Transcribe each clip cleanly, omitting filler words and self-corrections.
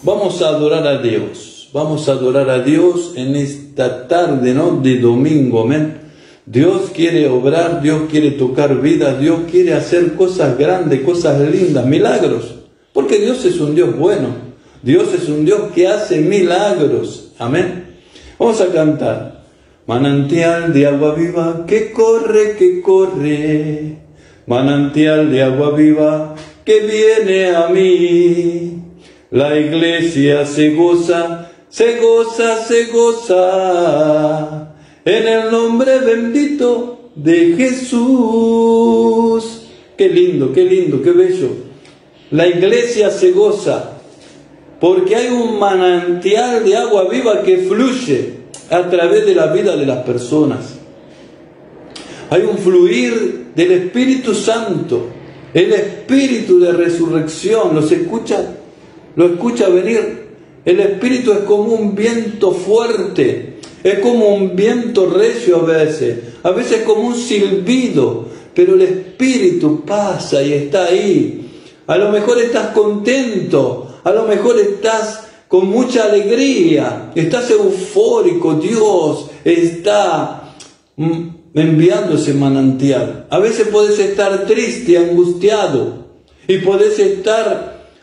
Vamos a adorar a Dios. Vamos a adorar a Dios en esta tarde, ¿no?, de domingo, amén. Dios quiere obrar, Dios quiere tocar vidas, Dios quiere hacer cosas grandes, cosas lindas, milagros. Porque Dios es un Dios bueno. Dios es un Dios que hace milagros. Amén. Vamos a cantar. Manantial de agua viva que corre, que corre. Manantial de agua viva que viene a mí. La iglesia se goza, se goza, se goza. En el nombre bendito de Jesús. Qué lindo, qué bello. La iglesia se goza porque hay un manantial de agua viva que fluye a través de la vida de las personas. Hay un fluir del Espíritu Santo, el Espíritu de resurrección. Lo escucha venir. El Espíritu es como un viento fuerte, es como un viento recio a veces como un silbido, pero el Espíritu pasa y está ahí. A lo mejor estás contento, a lo mejor estás con mucha alegría, estás eufórico, Dios está enviando ese manantial. A veces podés estar triste, angustiado, y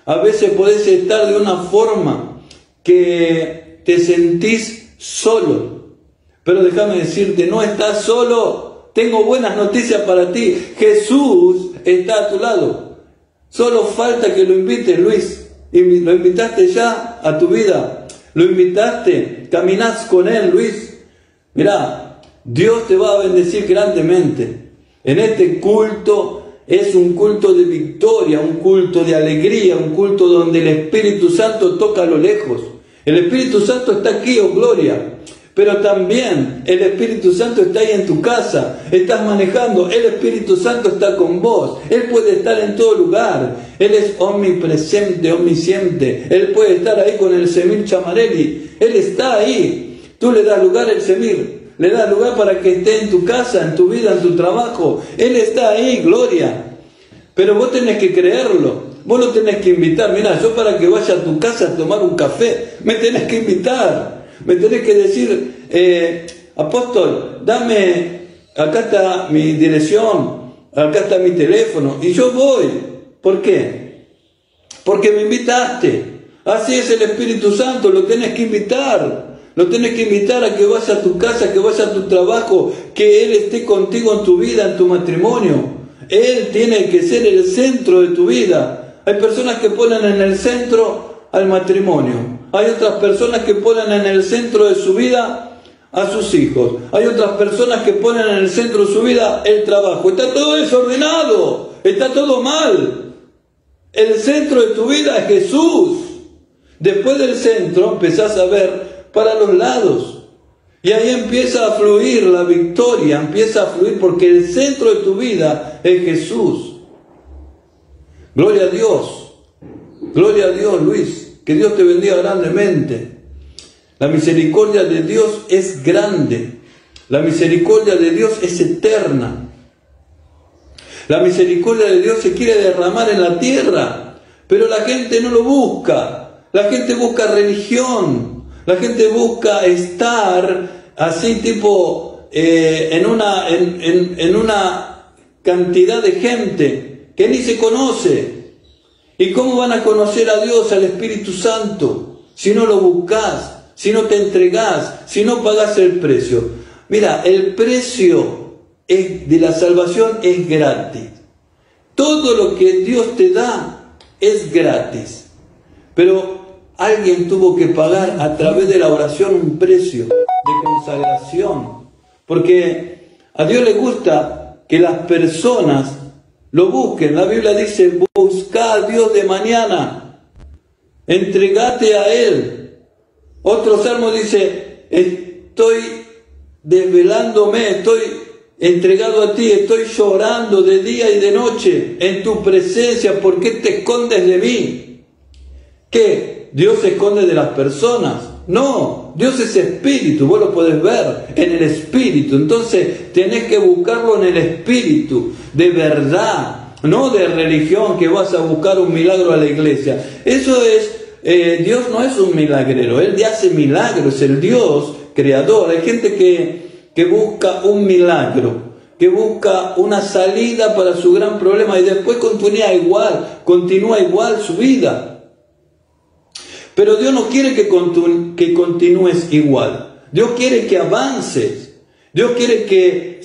a veces podés estar de una forma que te sentís solo. Pero déjame decirte, no estás solo. Tengo buenas noticias para ti. Jesús está a tu lado. Solo falta que lo invites, Luis. ¿Lo invitaste ya a tu vida? ¿Lo invitaste? ¿Caminás con Él, Luis? Mirá, Dios te va a bendecir grandemente. En este culto es un culto de victoria, un culto de alegría, un culto donde el Espíritu Santo toca a lo lejos. El Espíritu Santo está aquí, oh gloria. Pero también el Espíritu Santo está ahí en tu casa. Estás manejando, el Espíritu Santo está con vos. Él puede estar en todo lugar. Él es omnipresente, omnisciente. Él puede estar ahí con el Semir Chamarelli. Él está ahí. Tú le das lugar al Semir. Le das lugar para que esté en tu casa, en tu vida, en tu trabajo. Él está ahí, gloria. Pero vos tenés que creerlo. Vos lo tenés que invitar. Mirá, yo para que vaya a tu casa a tomar un café, me tenés que invitar. Me tenés que decir, apóstol, acá está mi dirección, acá está mi teléfono, y yo voy. ¿Por qué? Porque me invitaste. Así es el Espíritu Santo, lo tenés que invitar. Lo tenés que invitar a que vayas a tu casa, que vayas a tu trabajo, que Él esté contigo en tu vida, en tu matrimonio. Él tiene que ser el centro de tu vida. Hay personas que ponen en el centro al matrimonio. Hay otras personas que ponen en el centro de su vida a sus hijos. Hay otras personas que ponen en el centro de su vida el trabajo. Está todo desordenado. Está todo mal. El centro de tu vida es Jesús. Después del centro empezás a ver para los lados. Y ahí empieza a fluir la victoria. Empieza a fluir porque el centro de tu vida es Jesús. Gloria a Dios. Gloria a Dios, Luis. Que Dios te bendiga grandemente. La misericordia de Dios es grande. La misericordia de Dios es eterna. La misericordia de Dios se quiere derramar en la tierra, pero la gente no lo busca. La gente busca religión. La gente busca estar así tipo en una cantidad de gente que ni se conoce. ¿Y cómo van a conocer a Dios, al Espíritu Santo, si no lo buscas, si no te entregás, si no pagás el precio? Mira, el precio de la salvación es gratis. Todo lo que Dios te da es gratis. Pero alguien tuvo que pagar a través de la oración un precio de consagración. Porque a Dios le gusta que las personas lo busquen. La Biblia dice, buscá a Dios de mañana, entregate a Él. Otro salmo dice, estoy desvelándome, estoy entregado a ti, estoy llorando de día y de noche en tu presencia. ¿Por qué te escondes de mí? ¿Qué? ¿Dios se esconde de las personas? No, Dios es espíritu, vos lo podés ver en el espíritu. Entonces tenés que buscarlo en el espíritu, de verdad, no de religión, que vas a buscar un milagro a la iglesia. Eso es Dios no es un milagrero, Él hace milagros, el Dios creador. Hay gente que busca un milagro, que busca una salida para su gran problema y después continúa igual su vida. Pero Dios no quiere que continúes igual. Dios quiere que avances. Dios quiere que...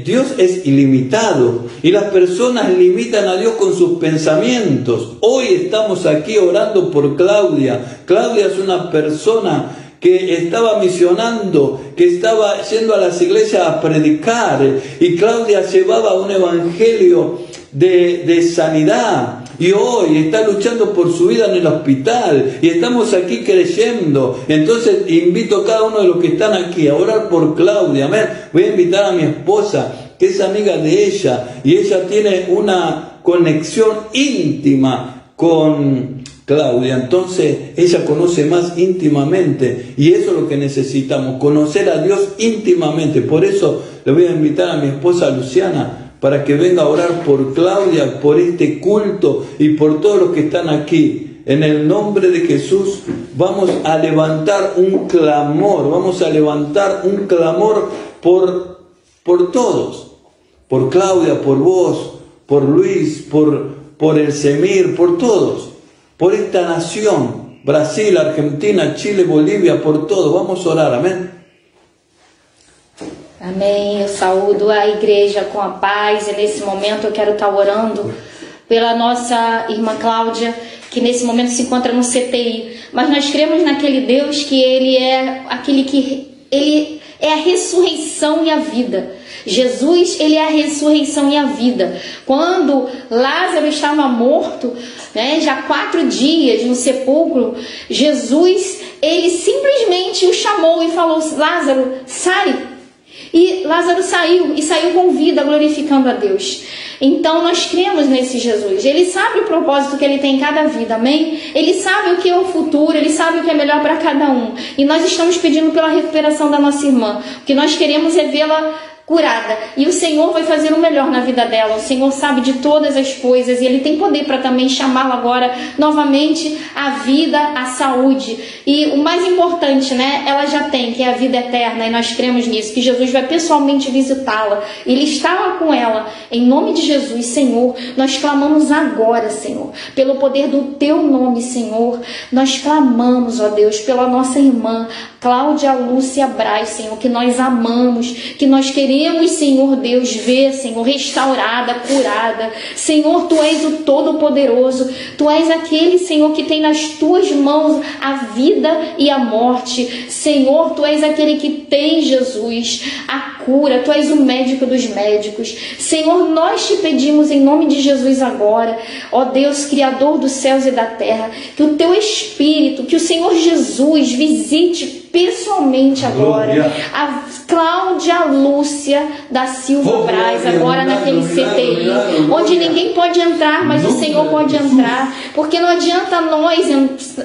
Dios es ilimitado y las personas limitan a Dios con sus pensamientos. Hoy estamos aquí orando por Claudia. Claudia es una persona que estaba misionando, que estaba yendo a las iglesias a predicar, y Claudia llevaba un evangelio de sanidad, y hoy está luchando por su vida en el hospital, y estamos aquí creyendo. Entonces invito a cada uno de los que están aquí a orar por Claudia. Amén. Voy a invitar a mi esposa, que es amiga de ella, y ella tiene una conexión íntima con Claudia, entonces ella conoce más íntimamente, y eso es lo que necesitamos, conocer a Dios íntimamente. Por eso le voy a invitar a mi esposa Luciana para que venga a orar por Claudia, por este culto y por todos los que están aquí. En el nombre de Jesús vamos a levantar un clamor, por todos, por Claudia, por vos, por Luis, por el Semir, por todos. Por esta nación, Brasil, Argentina, Chile, Bolívia, por todo. Vamos a orar, amém? Amém. Eu saúdo a igreja com a paz, e nesse momento eu quero estar orando pela nossa irmã Cláudia, que nesse momento se encontra no CTI. Mas nós cremos naquele Deus que Ele é aquele que... Ele é a ressurreição e a vida. Jesus, Ele é a ressurreição e a vida. Quando Lázaro estava morto, já 4 dias no sepulcro, Jesus, Ele simplesmente o chamou e falou: Lázaro, sai. E Lázaro saiu, e saiu com vida, glorificando a Deus. Então nós cremos nesse Jesus. Ele sabe o propósito que Ele tem em cada vida, amém? Ele sabe o que é o futuro, Ele sabe o que é melhor para cada um. E nós estamos pedindo pela recuperação da nossa irmã. O que nós queremos é vê-la curada, e o Senhor vai fazer o melhor na vida dela. O Senhor sabe de todas as coisas, e Ele tem poder para também chamá-la agora novamente à vida, à saúde, e o mais importante, ela já tem, que é a vida eterna, e nós cremos nisso, que Jesus vai pessoalmente visitá-la. Ele está lá com ela, em nome de Jesus. Senhor, nós clamamos agora, Senhor, pelo poder do Teu nome, Senhor, nós clamamos, ó Deus, pela nossa irmã Cláudia Lúcia Braz, Senhor, que nós amamos, que nós queremos, Senhor Deus, ver, Senhor, restaurada, curada. Senhor, Tu és o Todo-Poderoso, Tu és aquele, Senhor, que tem nas Tuas mãos a vida e a morte. Senhor, Tu és aquele que tem, Jesus, a cura, Tu és o médico dos médicos. Senhor, nós Te pedimos em nome de Jesus agora, ó Deus, Criador dos céus e da terra, que o Teu Espírito, que o Senhor Jesus visite pessoalmente agora a Cláudia Lúcia da Silva Braz, agora naquele CTI, onde ninguém pode entrar, mas o Senhor pode entrar, porque não adianta nós,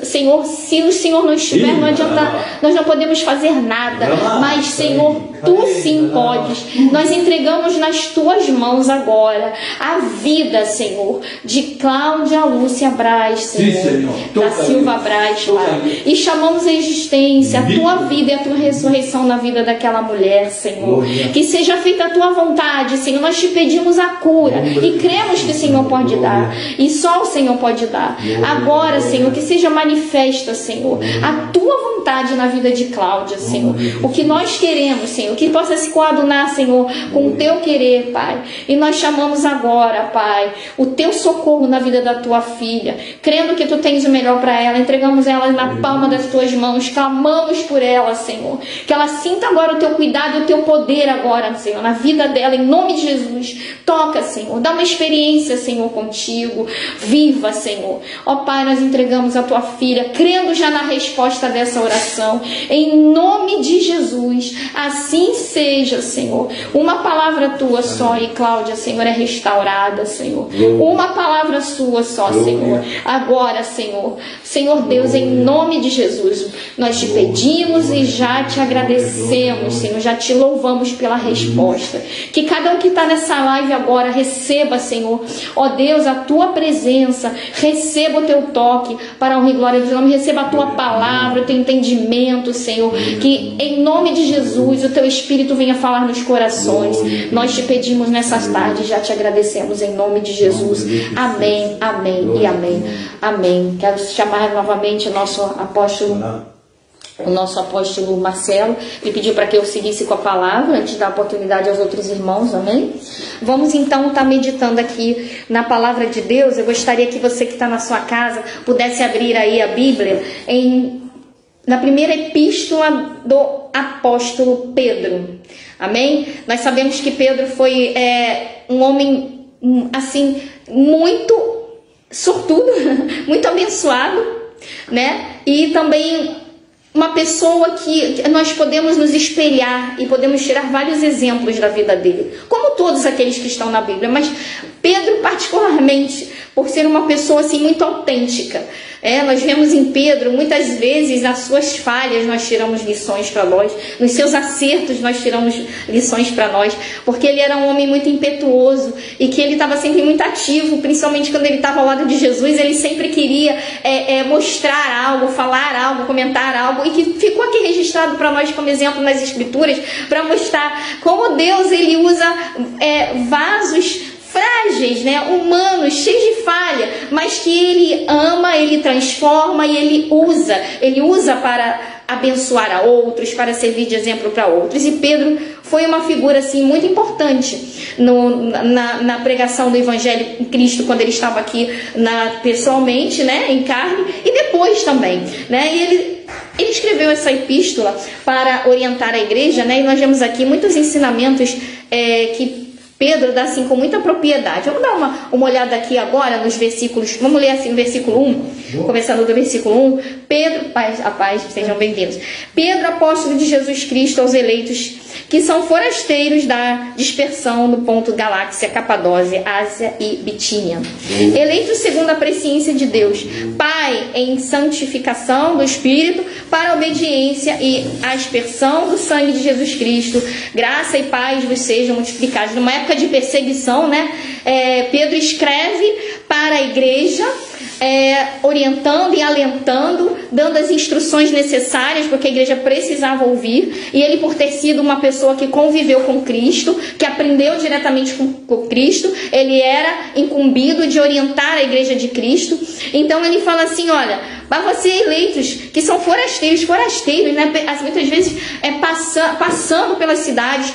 Senhor, se o Senhor não estiver, não adianta, nós não podemos fazer nada, mas Senhor, Tu sim podes. Nós entregamos nas Tuas mãos agora a vida, Senhor, de Cláudia Lúcia Braz, Senhor, da Silva Braz, Pai, e chamamos a existência, a Tua vida e a Tua ressurreição na vida daquela mulher, Senhor. Que seja feita a Tua vontade, Senhor. Nós Te pedimos a cura e cremos que o Senhor pode dar, e só o Senhor pode dar. Agora, Senhor, que seja manifesta, Senhor, a Tua vontade na vida de Cláudia, Senhor. O que nós queremos, Senhor, que possa se coadunar, Senhor, com o Teu querer, Pai. E nós chamamos agora, Pai, o Teu socorro na vida da Tua filha, crendo que Tu tens o melhor para ela. Entregamos ela na palma das Tuas mãos, clamamos por ela, Senhor, que ela sinta agora o Teu cuidado e o Teu poder agora, Senhor, na vida dela, em nome de Jesus. Toca, Senhor, dá uma experiência, Senhor, contigo, viva, Senhor. Ó Pai, nós entregamos a Tua filha, crendo já na resposta dessa oração. coração. Em nome de Jesus, assim seja, Senhor. Uma palavra tua só, e Cláudia, Senhor, é restaurada, Senhor. Uma palavra sua só, Senhor. Agora, Senhor. Senhor Deus, em nome de Jesus, nós te pedimos e já te agradecemos, Senhor. Já te louvamos pela resposta. Que cada um que está nessa live agora receba, Senhor, ó Deus, a tua presença, receba o teu toque para a honra e glória do teu nome, receba a tua palavra, o teu entendimento, Senhor, que em nome de Jesus o teu Espírito venha falar nos corações. Nós te pedimos nessas tardes, já te agradecemos em nome de Jesus. Amém, amém e amém. Amém. Quero chamar novamente o nosso apóstolo Marcelo, me pediu para que eu seguisse com a palavra, antes de dar oportunidade aos outros irmãos, amém? Vamos então estar meditando aqui na palavra de Deus. Eu gostaria que você que está na sua casa pudesse abrir aí a Bíblia na primeira epístola do apóstolo Pedro, amém? Nós sabemos que Pedro foi um homem assim, muito sortudo, muito abençoado, né? E também uma pessoa que nós podemos nos espelhar e podemos tirar vários exemplos da vida dele, como todos aqueles que estão na Bíblia, mas Pedro particularmente, por ser uma pessoa assim muito autêntica. Nós vemos em Pedro, muitas vezes, nas suas falhas nós tiramos lições para nós, nos seus acertos nós tiramos lições para nós, porque ele era um homem muito impetuoso e que ele estava sempre muito ativo, principalmente quando ele estava ao lado de Jesus. Ele sempre queria mostrar algo, falar algo, comentar algo, e que ficou aqui registrado para nós como exemplo nas Escrituras, para mostrar como Deus ele usa vasos frágeis, né, humanos, cheios de falha, mas que ele ama, ele transforma e ele usa para abençoar a outros, para servir de exemplo para outros. E Pedro foi uma figura assim muito importante na pregação do Evangelho em Cristo, quando ele estava aqui pessoalmente, né, em carne, e depois também, né, e ele escreveu essa epístola para orientar a igreja, né, e nós vemos aqui muitos ensinamentos que Pedro dá assim com muita propriedade. Vamos dar uma olhada aqui agora nos versículos. Vamos ler assim o versículo 1, começando do versículo 1. Pedro, a paz, sejam bem-vindos. Pedro, apóstolo de Jesus Cristo, aos eleitos que são forasteiros da dispersão no ponto Galáxia, Capadócia, Ásia e Bitínia, eleitos segundo a presciência de Deus, Pai, em santificação do Espírito, para a obediência e a aspersão do sangue de Jesus Cristo. Graça e paz vos sejam multiplicados. Numa época de perseguição, né, Pedro escreve para a igreja, orientando e alentando, dando as instruções necessárias, porque a igreja precisava ouvir. E ele, por ter sido uma pessoa que conviveu com Cristo, que aprendeu diretamente com Cristo, ele era incumbido de orientar a igreja de Cristo. Então ele fala assim: olha, para vocês eleitos que são forasteiros, né, muitas vezes passando pelas cidades,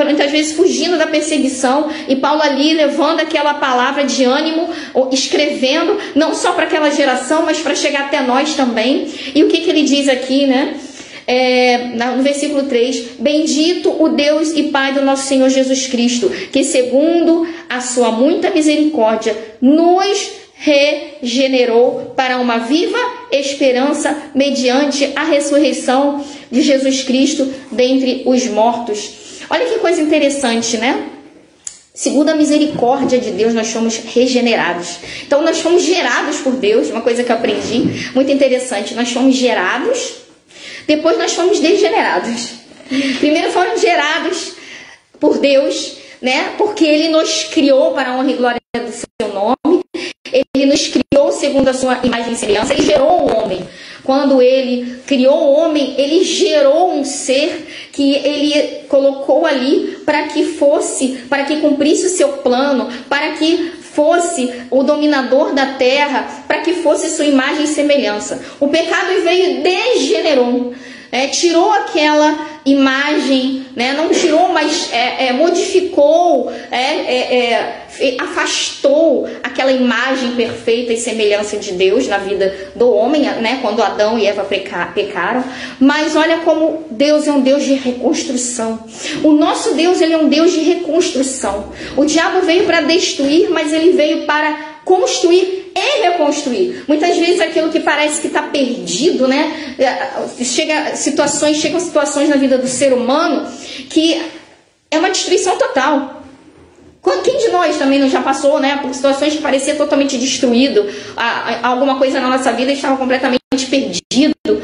muitas vezes fugindo da perseguição, e Paulo ali levando aquela palavra de ânimo, escrevendo não só para aquela geração, mas para chegar até nós também. E o que ele diz aqui, né? No versículo 3: bendito o Deus e Pai do nosso Senhor Jesus Cristo, que segundo a sua muita misericórdia nos regenerou para uma viva esperança mediante a ressurreição de Jesus Cristo dentre os mortos. Olha que coisa interessante, né? Segundo a misericórdia de Deus, nós fomos regenerados. Então, nós fomos gerados por Deus. Uma coisa que eu aprendi, muito interessante. Nós fomos gerados, depois nós fomos degenerados. Primeiro foram gerados por Deus, né? Porque Ele nos criou para a honra e glória do seu nome. Ele nos criou segundo a sua imagem e semelhança. Ele gerou o homem. Quando ele criou o homem, ele gerou um ser que ele colocou ali para que cumprisse o seu plano, para que fosse o dominador da terra, para que fosse sua imagem e semelhança. O pecado veio e degenerou, tirou aquela imagem, né? Não tirou, mas modificou, afastou aquela imagem perfeita e semelhança de Deus na vida do homem, né? Quando Adão e Eva pecaram. Mas olha como Deus é um Deus de reconstrução. O nosso Deus, ele é um Deus de reconstrução. O diabo veio para destruir, mas ele veio para construir e reconstruir. Muitas vezes aquilo que parece que está perdido, né? Chegam situações na vida do ser humano que é uma destruição total. Quem de nós também não já passou, né, por situações que parecia totalmente destruído, alguma coisa na nossa vida estava completamente perdido.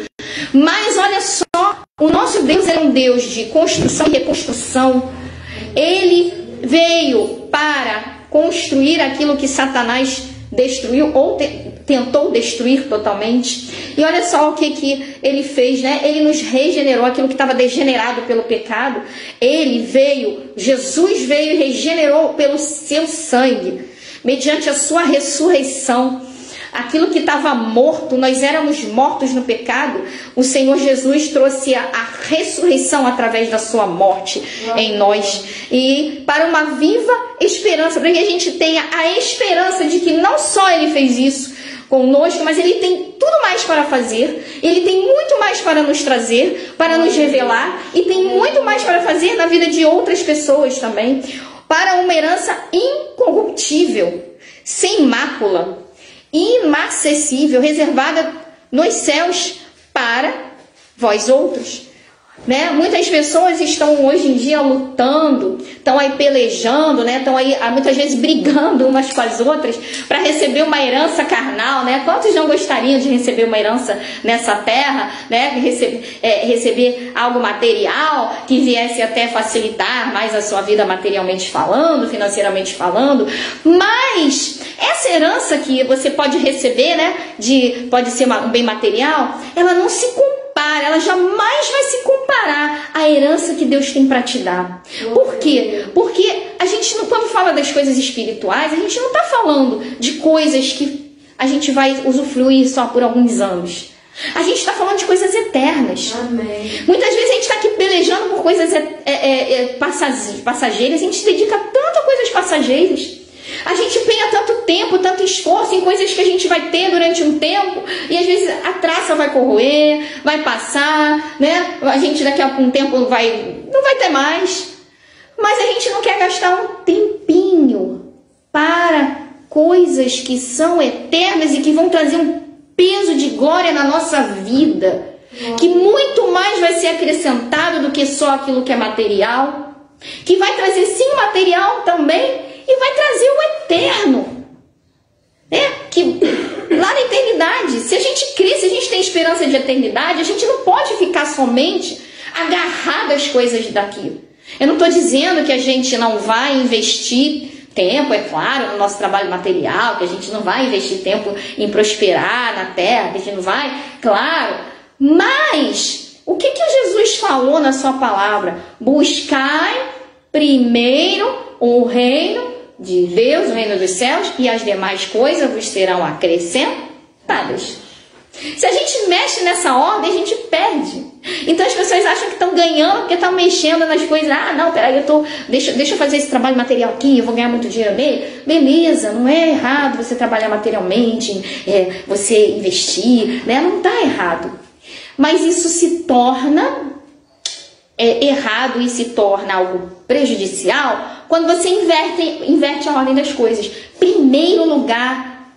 Mas olha só, o nosso Deus é um Deus de construção e reconstrução. Ele veio para construir aquilo que Satanás destruiu ou tentou destruir totalmente. E olha só o que ele fez, né? Ele nos regenerou aquilo que estava degenerado pelo pecado. Jesus veio e regenerou pelo seu sangue, mediante a sua ressurreição. Aquilo que estava morto, nós éramos mortos no pecado, o Senhor Jesus trouxe a ressurreição através da sua morte em nós. E para uma viva esperança, para que a gente tenha a esperança de que não só Ele fez isso conosco, mas Ele tem tudo mais para fazer. Ele tem muito mais para nos trazer, para nos revelar, e tem muito mais para fazer na vida de outras pessoas também, para uma herança incorruptível, sem mácula, inacessível, reservada nos céus para vós outros. Né? Muitas pessoas estão hoje em dia lutando, estão aí pelejando, né? Estão aí muitas vezes brigando umas com as outras para receber uma herança carnal, né? Quantos não gostariam de receber uma herança nessa terra, né? Receber algo material que viesse até facilitar mais a sua vida materialmente falando, financeiramente falando. Mas essa herança que você pode receber, né? Pode ser um bem material, ela não se compara, ela jamais vai se comparar à herança que Deus tem para te dar. Por quê? Porque a gente, quando fala das coisas espirituais, a gente não está falando de coisas que a gente vai usufruir só por alguns anos. A gente está falando de coisas eternas. Amém. Muitas vezes a gente está aqui pelejando por coisas passageiras, a gente se dedica tanto a coisas passageiras. A gente empenha tanto tempo, tanto esforço em coisas que a gente vai ter durante um tempo, e às vezes a traça vai corroer, vai passar, né? A gente daqui a um tempo não vai ter mais. Mas a gente não quer gastar um tempinho para coisas que são eternas e que vão trazer um peso de glória na nossa vida, que muito mais vai ser acrescentado do que só aquilo que é material, que vai trazer sim o material também, e vai trazer o eterno, né? Que lá na eternidade, se a gente crê, se a gente tem esperança de eternidade, a gente não pode ficar somente agarrado às coisas daqui. Eu não estou dizendo que a gente não vai investir tempo, é claro, no nosso trabalho material, que a gente não vai investir tempo em prosperar na terra, que a gente não vai, claro. Mas o que Jesus falou na sua palavra? Buscai primeiro o reino de Deus, o reino dos céus, e as demais coisas vos serão acrescentadas. Se a gente mexe nessa ordem, a gente perde. Então as pessoas acham que estão ganhando porque estão mexendo nas coisas. Ah, não, peraí, deixa eu fazer esse trabalho material aqui, eu vou ganhar muito dinheiro nele. Beleza, não é errado você trabalhar materialmente, você investir, né? Não está errado. Mas isso se torna errado e se torna algo prejudicial quando você inverte a ordem das coisas. Primeiro lugar,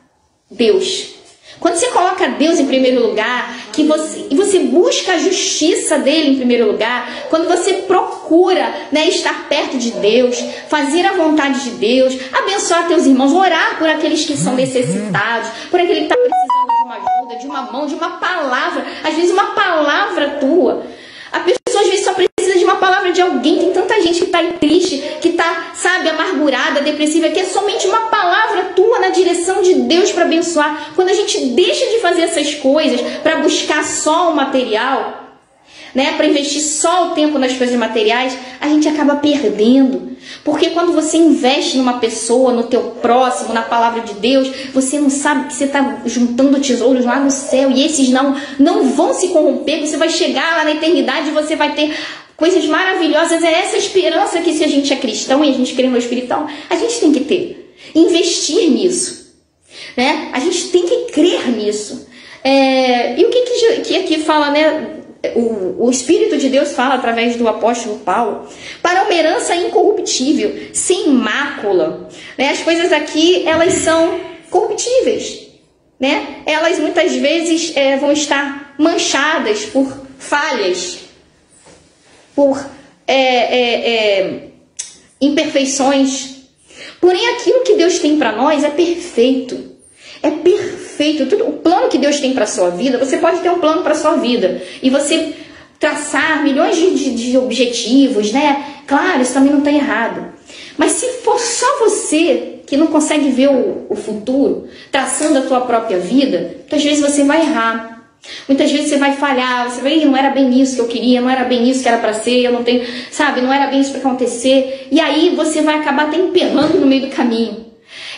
Deus. Quando você coloca Deus em primeiro lugar, e você busca a justiça dele em primeiro lugar, quando você procura, né, estar perto de Deus, fazer a vontade de Deus, abençoar teus irmãos, orar por aqueles que são necessitados, por aquele que está precisando de uma ajuda, de uma mão, de uma palavra, às vezes uma palavra tua. A pessoa às vezes só precisa de uma palavra de alguém. Tem tanta gente que está triste, que está, sabe, amargurada, depressiva, que é somente uma palavra tua na direção de Deus para abençoar. Quando a gente deixa de fazer essas coisas para buscar só o material, né, para investir só o tempo nas coisas materiais, a gente acaba perdendo. Porque quando você investe numa pessoa, no teu próximo, na palavra de Deus, você não sabe que você está juntando tesouros lá no céu, e esses não vão se corromper. Você vai chegar lá na eternidade e você vai ter coisas maravilhosas. É essa esperança que, se a gente é cristão e a gente crê no espiritual, a gente tem que ter. Investir nisso, né? A gente tem que crer nisso. E o que aqui fala, né? O Espírito de Deus fala através do apóstolo Paulo, para uma herança incorruptível, sem mácula, né? As coisas aqui, elas são corruptíveis, né? Elas muitas vezes vão estar manchadas por falhas, por imperfeições. Porém, aquilo que Deus tem para nós é perfeito. É perfeito. Tudo, o plano que Deus tem para a sua vida, você pode ter um plano para a sua vida e você traçar milhões de objetivos, né? Claro, isso também não está errado. Mas se for só você que não consegue ver o futuro, traçando a tua própria vida, muitas vezes você vai errar. Muitas vezes você vai falhar, você vai, não era bem isso que eu queria, não era bem isso que era para ser, eu não tenho, sabe, não era bem isso para acontecer. E aí você vai acabar até emperrando no meio do caminho.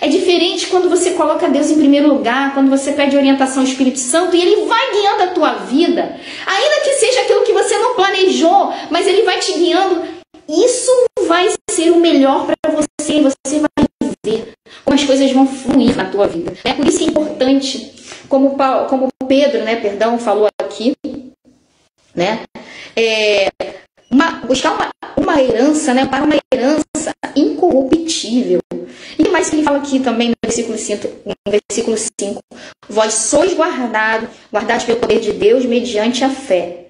É diferente quando você coloca Deus em primeiro lugar, quando você pede orientação ao Espírito Santo e Ele vai guiando a tua vida, ainda que seja aquilo que você não planejou, mas Ele vai te guiando. Isso vai ser o melhor para você e você vai ver como as coisas vão fluir na tua vida. É por isso que é importante, como Pedro, né, falou aqui, né, buscar uma herança, né, para uma herança incorruptível. E mais que ele fala aqui também no versículo 5, vós sois guardados pelo poder de Deus mediante a fé,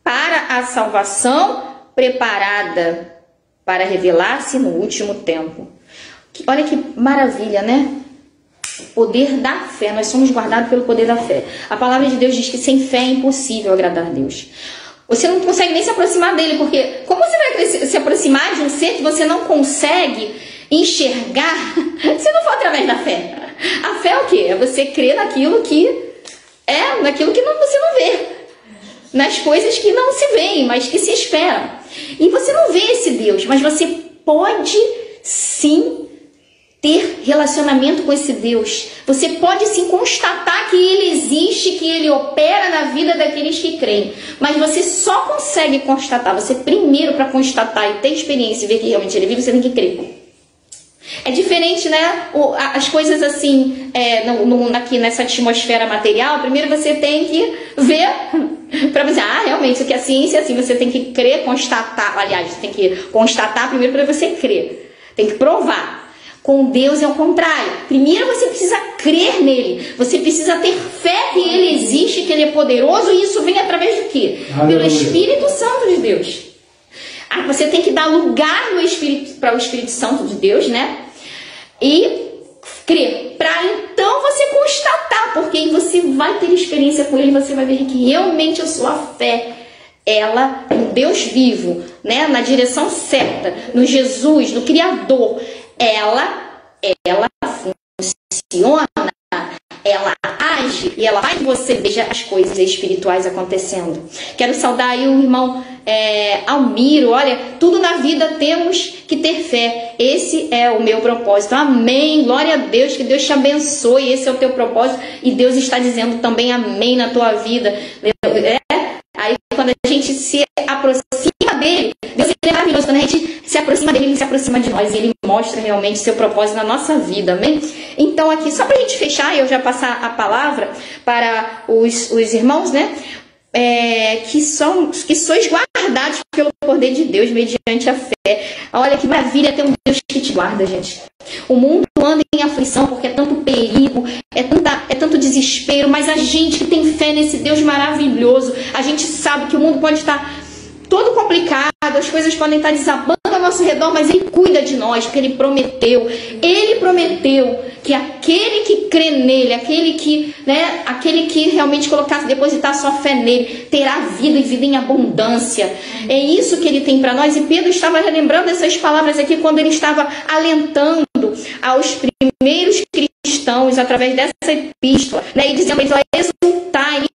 para a salvação preparada para revelar-se no último tempo. Olha que maravilha, né? Poder da fé, nós somos guardados pelo poder da fé. A palavra de Deus diz que sem fé é impossível agradar a Deus. Você não consegue nem se aproximar dele, porque como você vai se aproximar de um ser que você não consegue enxergar se não for através da fé? A fé é o quê? É você crer naquilo que você não vê, nas coisas que não se veem, mas que se esperam. E você não vê esse Deus, mas você pode sim ter relacionamento com esse Deus. Você pode sim constatar que Ele existe, que Ele opera na vida daqueles que creem. Mas você só consegue constatar. Você primeiro, para constatar e ter experiência e ver que realmente Ele vive, você tem que crer. É diferente, né? As coisas assim, aqui nessa atmosfera material, primeiro você tem que ver, para você, realmente, isso aqui é ciência, assim, você tem que crer, constatar, aliás, você tem que constatar primeiro para você crer. Tem que provar. Com Deus é o contrário. Primeiro você precisa crer nele. Você precisa ter fé que Ele existe, que Ele é poderoso. E isso vem através do quê? Aleluia. Pelo Espírito Santo de Deus. Você tem que dar lugar para o Espírito Santo de Deus, né? E crer. Para então você constatar. Porque aí você vai ter experiência com Ele. Você vai ver que realmente a sua fé, ela, no Deus vivo, né? Na direção certa, no Jesus, no Criador, ela funciona, ela age e ela faz que você veja as coisas espirituais acontecendo. Quero saudar aí o irmão Almiro. Olha, tudo na vida temos que ter fé. Esse é o meu propósito. Amém. Glória a Deus. Que Deus te abençoe. Esse é o teu propósito. E Deus está dizendo também amém na tua vida. Aí quando a gente se aproxima dele, Deus é maravilhoso. Quando a gente se aproxima dele, Ele se aproxima de nós. E Ele mostra realmente seu propósito na nossa vida, amém? Então aqui, só para a gente fechar e eu já passar a palavra para os irmãos, né? Que sois guardados pelo poder de Deus mediante a fé. Olha que maravilha ter um Deus que te guarda, gente. O mundo anda em aflição porque é tanto perigo, é tanto desespero, mas a gente que tem fé nesse Deus maravilhoso, a gente sabe que o mundo pode estar todo complicado, as coisas podem estar desabando ao nosso redor, mas Ele cuida de nós, porque Ele prometeu que aquele que crê nele, aquele que realmente depositar sua fé nele, terá vida e vida em abundância. É isso que Ele tem para nós. E Pedro estava relembrando essas palavras aqui quando ele estava alentando aos primeiros cristãos através dessa epístola, né? E dizendo: exultai,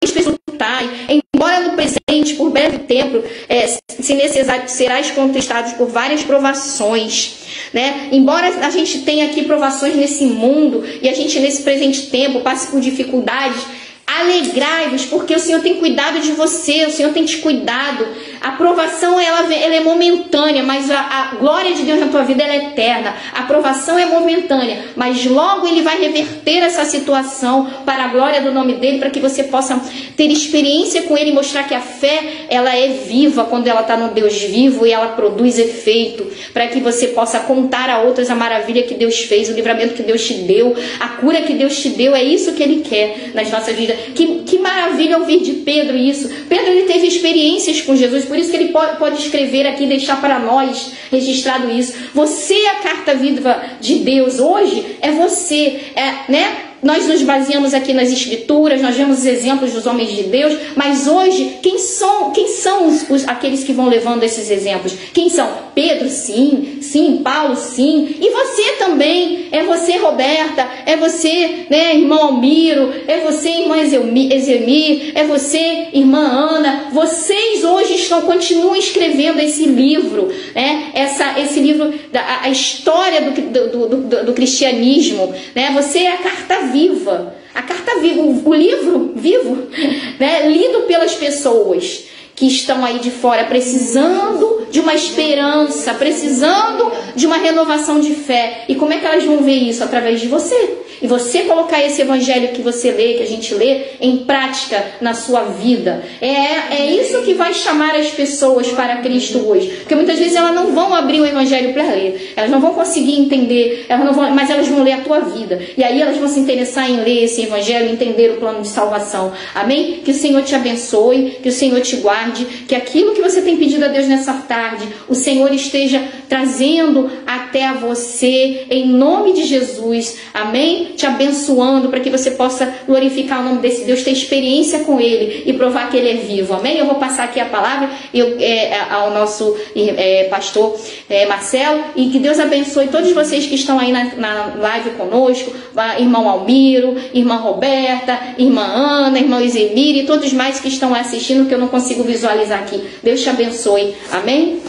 embora no presente, por breve tempo, se necessário, serás contestados por várias provações, né? Embora a gente tenha aqui provações nesse mundo e a gente nesse presente tempo passe por dificuldades, alegrai-vos, porque o Senhor tem cuidado de você, o Senhor tem te cuidado. A aprovação ela é momentânea, mas a glória de Deus na tua vida ela é eterna. A aprovação é momentânea, mas logo Ele vai reverter essa situação para a glória do nome dEle, para que você possa ter experiência com Ele e mostrar que a fé ela é viva quando ela está no Deus vivo e ela produz efeito, para que você possa contar a outros a maravilha que Deus fez, o livramento que Deus te deu, a cura que Deus te deu. É isso que Ele quer nas nossas vidas. Que maravilha ouvir de Pedro isso. Pedro ele teve experiências com Jesus, por isso que ele pode escrever aqui e deixar para nós registrado isso. Você é a carta viva de Deus. Hoje é você, né? Nós nos baseamos aqui nas escrituras, nós vemos os exemplos dos homens de Deus, mas hoje, quem são aqueles que vão levando esses exemplos? Quem são? Pedro, sim, Paulo, sim, e você também, é você, Roberta, é você, né, irmão Almiro, é você, irmã Ezemir, é você, irmã Ana. Vocês hoje continuam escrevendo esse livro, né, esse livro, a história do cristianismo, né? Você é a carta viva, o livro vivo, né, lido pelas pessoas que estão aí de fora, precisando de uma esperança, precisando de uma renovação de fé. E como é que elas vão ver isso? Através de você. E você colocar esse evangelho que você lê, que a gente lê, em prática na sua vida. É isso que vai chamar as pessoas para Cristo hoje. Porque muitas vezes elas não vão abrir o evangelho para ler. Elas não vão conseguir entender, mas elas vão ler a tua vida. E aí elas vão se interessar em ler esse evangelho e entender o plano de salvação. Amém? Que o Senhor te abençoe, que o Senhor te guarde, que aquilo que você tem pedido a Deus nessa tarde, o Senhor esteja trazendo até a você, em nome de Jesus. Amém? Te abençoando para que você possa glorificar o nome desse Deus, ter experiência com Ele e provar que Ele é vivo. Amém? Eu vou passar aqui a palavra ao nosso pastor Marcelo, e que Deus abençoe todos vocês que estão aí na live conosco, irmão Almiro, irmã Roberta, irmã Ana, irmão Ezemir e todos mais que estão assistindo, que eu não consigo visualizar aqui. Deus te abençoe. Amém?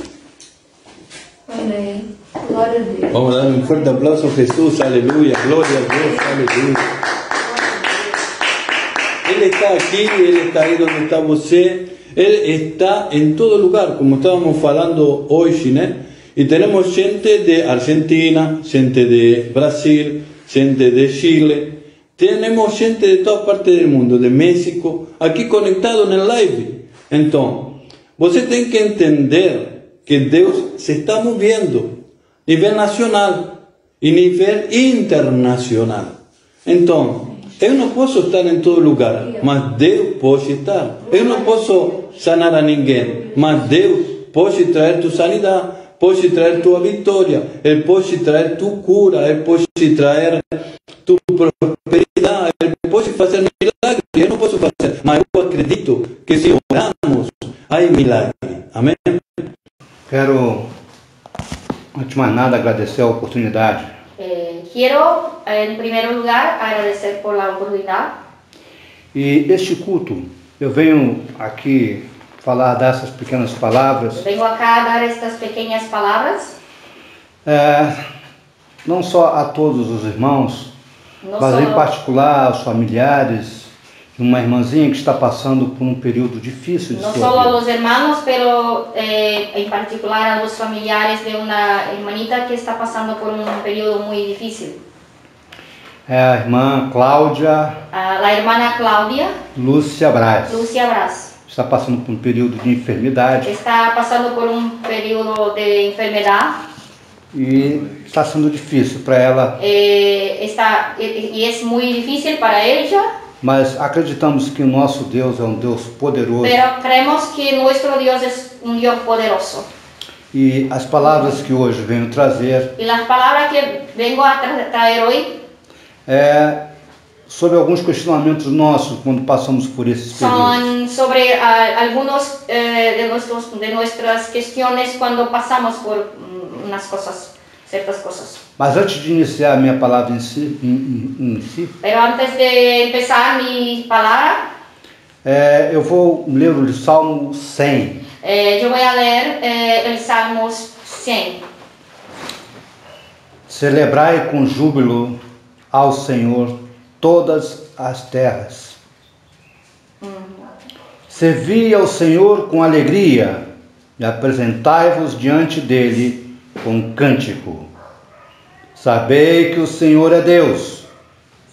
Amém. Glória a Deus. Vamos dar um forte aplauso a Jesus, aleluia, glória a Deus, aleluia. Ele está aqui, Ele está aí onde está você, Ele está em todo lugar, como estávamos falando hoje, né? E temos gente de Argentina, gente de Brasil, gente de Chile, temos gente de toda parte do mundo, de México, aqui conectado no live. Então, você tem que entender que Deus se está movendo a nível nacional e nível internacional. Então, eu não posso estar em todo lugar, mas Deus pode estar. Eu não posso sanar a ninguém, mas Deus pode trazer tu sanidade, pode trazer tua vitória, Ele pode trazer tu cura, Ele pode trazer tu prosperidade, Ele pode fazer milagres. Eu não posso fazer, mas eu acredito que se oramos, há milagre. Amém? Quero, antes de mais nada, agradecer a oportunidade. Quero, em primeiro lugar, agradecer por la oportunidade. E este culto, eu venho aqui falar dessas pequenas palavras. Venho acá dar estas pequenas palavras. Não só a todos os irmãos, Não mas só em particular aos familiares de uma irmãzinha que está passando por um período difícil de no sua solo a vida. los hermanos, pero en particular a los familiares de una hermanita que está pasando por un periodo muy difícil. É a irmã Cláudia La hermana Claudia Lúcia Braz. Braz Está passando por um período de enfermidade está pasando por un periodo de enfermedad e está sendo difícil para ela. y es muy difícil para ella. Mas acreditamos que o nosso Deus é um Deus poderoso. Pero creemos que nuestro Dios es un Dios poderoso. E as palavras que hoje venho trazer Y las palabras que vengo a traer hoy sobre alguns questionamentos nossos quando passamos por esses períodos. son sobre algunos de nuestras cuestiones cuando pasamos por unas cosas, ciertas cosas. Mas antes de iniciar a minha palavra em si, Pero antes de empezar mi palabra, eu vou ler o Salmo 100. yo voy a leer el Salmos 100. Celebrai com júbilo ao Senhor todas as terras. Servi ao Senhor com alegria, e apresentai-vos diante dele com cântico. Sabei que o Senhor é Deus,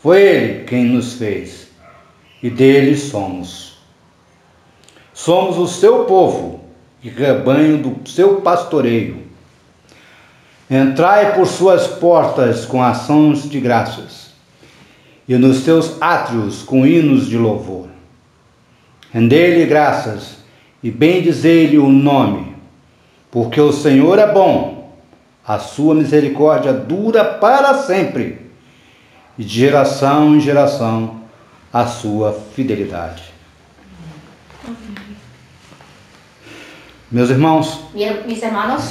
foi Ele quem nos fez, e dele somos. Somos o seu povo e rebanho do seu pastoreio. Entrai por suas portas com ações de graças, e nos seus átrios com hinos de louvor. Rendei-lhe graças e bendizei-lhe o nome, porque o Senhor é bom, a sua misericórdia dura para sempre, e de geração em geração a sua fidelidade. Meus irmãos, Mis hermanos,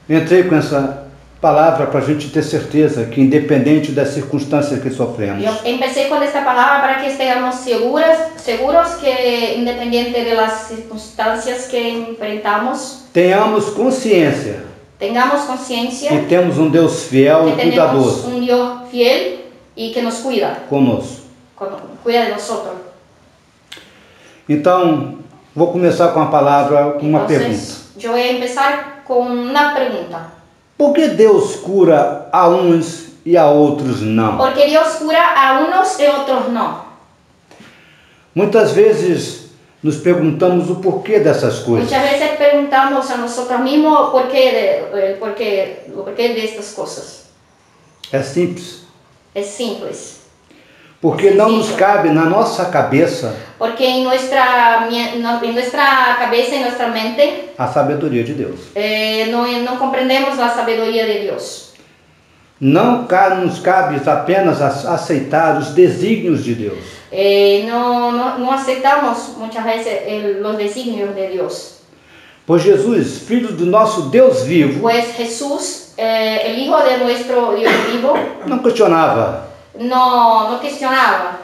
entrei com essa palavra para a gente ter certeza que, independente das circunstâncias que sofremos, yo empecé con esta palabra para que estemos seguros que independiente de las circunstancias que enfrentamos, tenhamos consciência tengamos conciencia que temos um Deus fiel que e tenemos cuidadoso un Dios fiel y que nos cuida, conosco. cuida de nosotros. Então, vou começar com a palavra, com uma pergunta. Entonces, yo voy a empezar con una pregunta. Por que Deus cura a uns e a outros não? Porque Dios cura a unos y otros no. Muitas vezes nos perguntamos o porquê dessas coisas. Muchas veces preguntamos a nosotros mismos por qué de estas cosas. É simples. Es simples. Porque não nos cabe na nossa cabeça Porque en nuestra cabeza y nuestra mente a sabedoria de Deus. no comprendemos la sabiduría de Dios. Não nos cabe apenas aceitar os desígnios de Deus. No aceptamos muchas veces los designios de Dios. Pois Jesus, Filho do nosso Deus vivo, Pues Jesús, el Hijo de nuestro Dios vivo, não questionava no cuestionaba.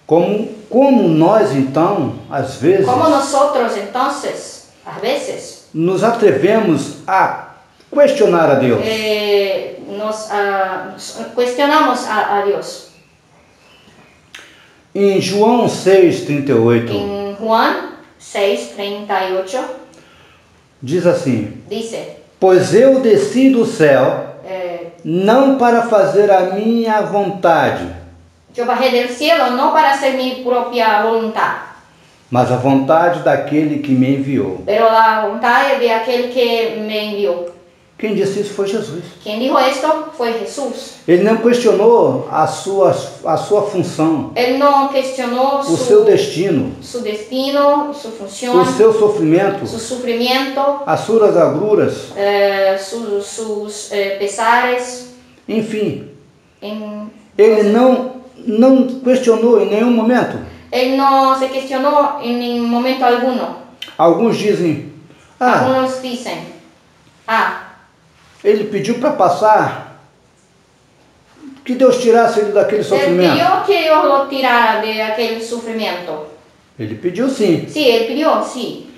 como nós então, às vezes, Como nosotros entonces, a veces, nos atrevemos a questionar a Deus. nos cuestionamos a Dios. Em João 6,38, En Juan 6:38 diz assim: dice, pois eu desci do céu não para fazer a minha vontade, yo bajé del cielo no para hacer mi propia voluntad, mas a vontade daquele que me enviou. pero la voluntad de aquel que me envió. Quem disse isso foi Jesus. Quien dijo esto fue Jesús. Ele não questionou a sua função, Él no cuestionó o seu destino, su destino, su función, o seu sofrimento, su sufrimiento, as suas agruras, sus pesares. enfim. Ele não questionou em nenhum momento. Él no se cuestionó en momento alguno. Alguns dizem, Algunos dicen, ele pediu para passar, que Deus tirasse ele daquele él sofrimento. pidió que Dios lo tirara de aquel sufrimiento. Ele pediu sim, Sí, él pidió, sí,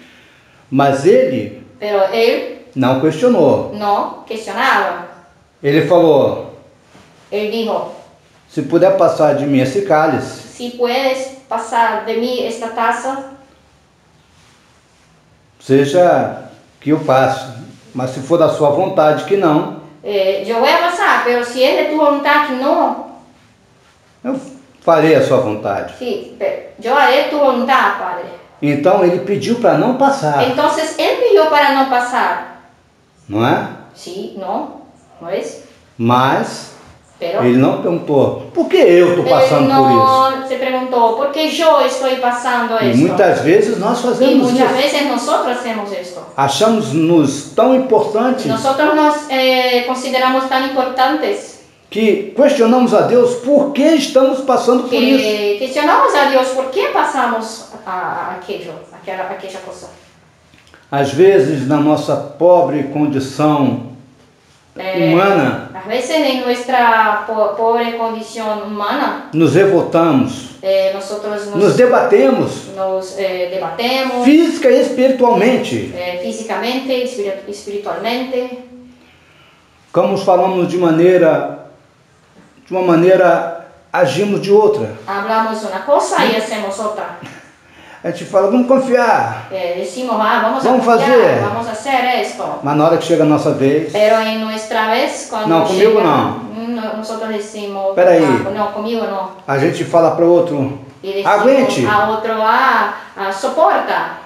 mas ele pero él não questionou. no cuestionaba. Ele falou, Él dijo, se puder passar de mim esse cálice, si puedes pasar de mí esta taza, seja que eu passe, mas se for da sua vontade que não, yo voy a pasar, pero si es de tu voluntad que no, eu farei a sua vontade. sí, pero yo haré tu voluntad, Padre. Então ele pediu para não passar, Entonces él pidió para no pasar. não é? Sí, no es, Mas pero ele não perguntou, por que eu estou passando por isso? no se preguntó, ¿por qué yo estoy pasando E esto? muitas vezes nós Y fazemos muchas isso. veces nosotros hacemos esto. Achamos-nos tão importantes Nosotros nos consideramos tan importantes que questionamos a Deus por que estamos passando por isso. que cuestionamos a Dios por qué pasamos aquella cosa. Às vezes, na nossa pobre condição humana, A veces en nuestra pobre condición humana, nos revoltamos, nosotros nos debatemos nos debatemos física e espiritualmente. físicamente, espiritualmente. Como falamos de uma maneira agimos de outra. Hablamos una cosa y hacemos otra. A gente fala, vamos confiar. Decimos, vamos Vamos a confiar, fazer. vamos a hacer esto. Mas na hora que chega a nossa vez, Pero en nuestra vez, cuando Não, comigo llega, não. Nosotros decimos, Peraí. no, conmigo no. a gente fala para o outro, Y decimos aguente, a otro, soporta,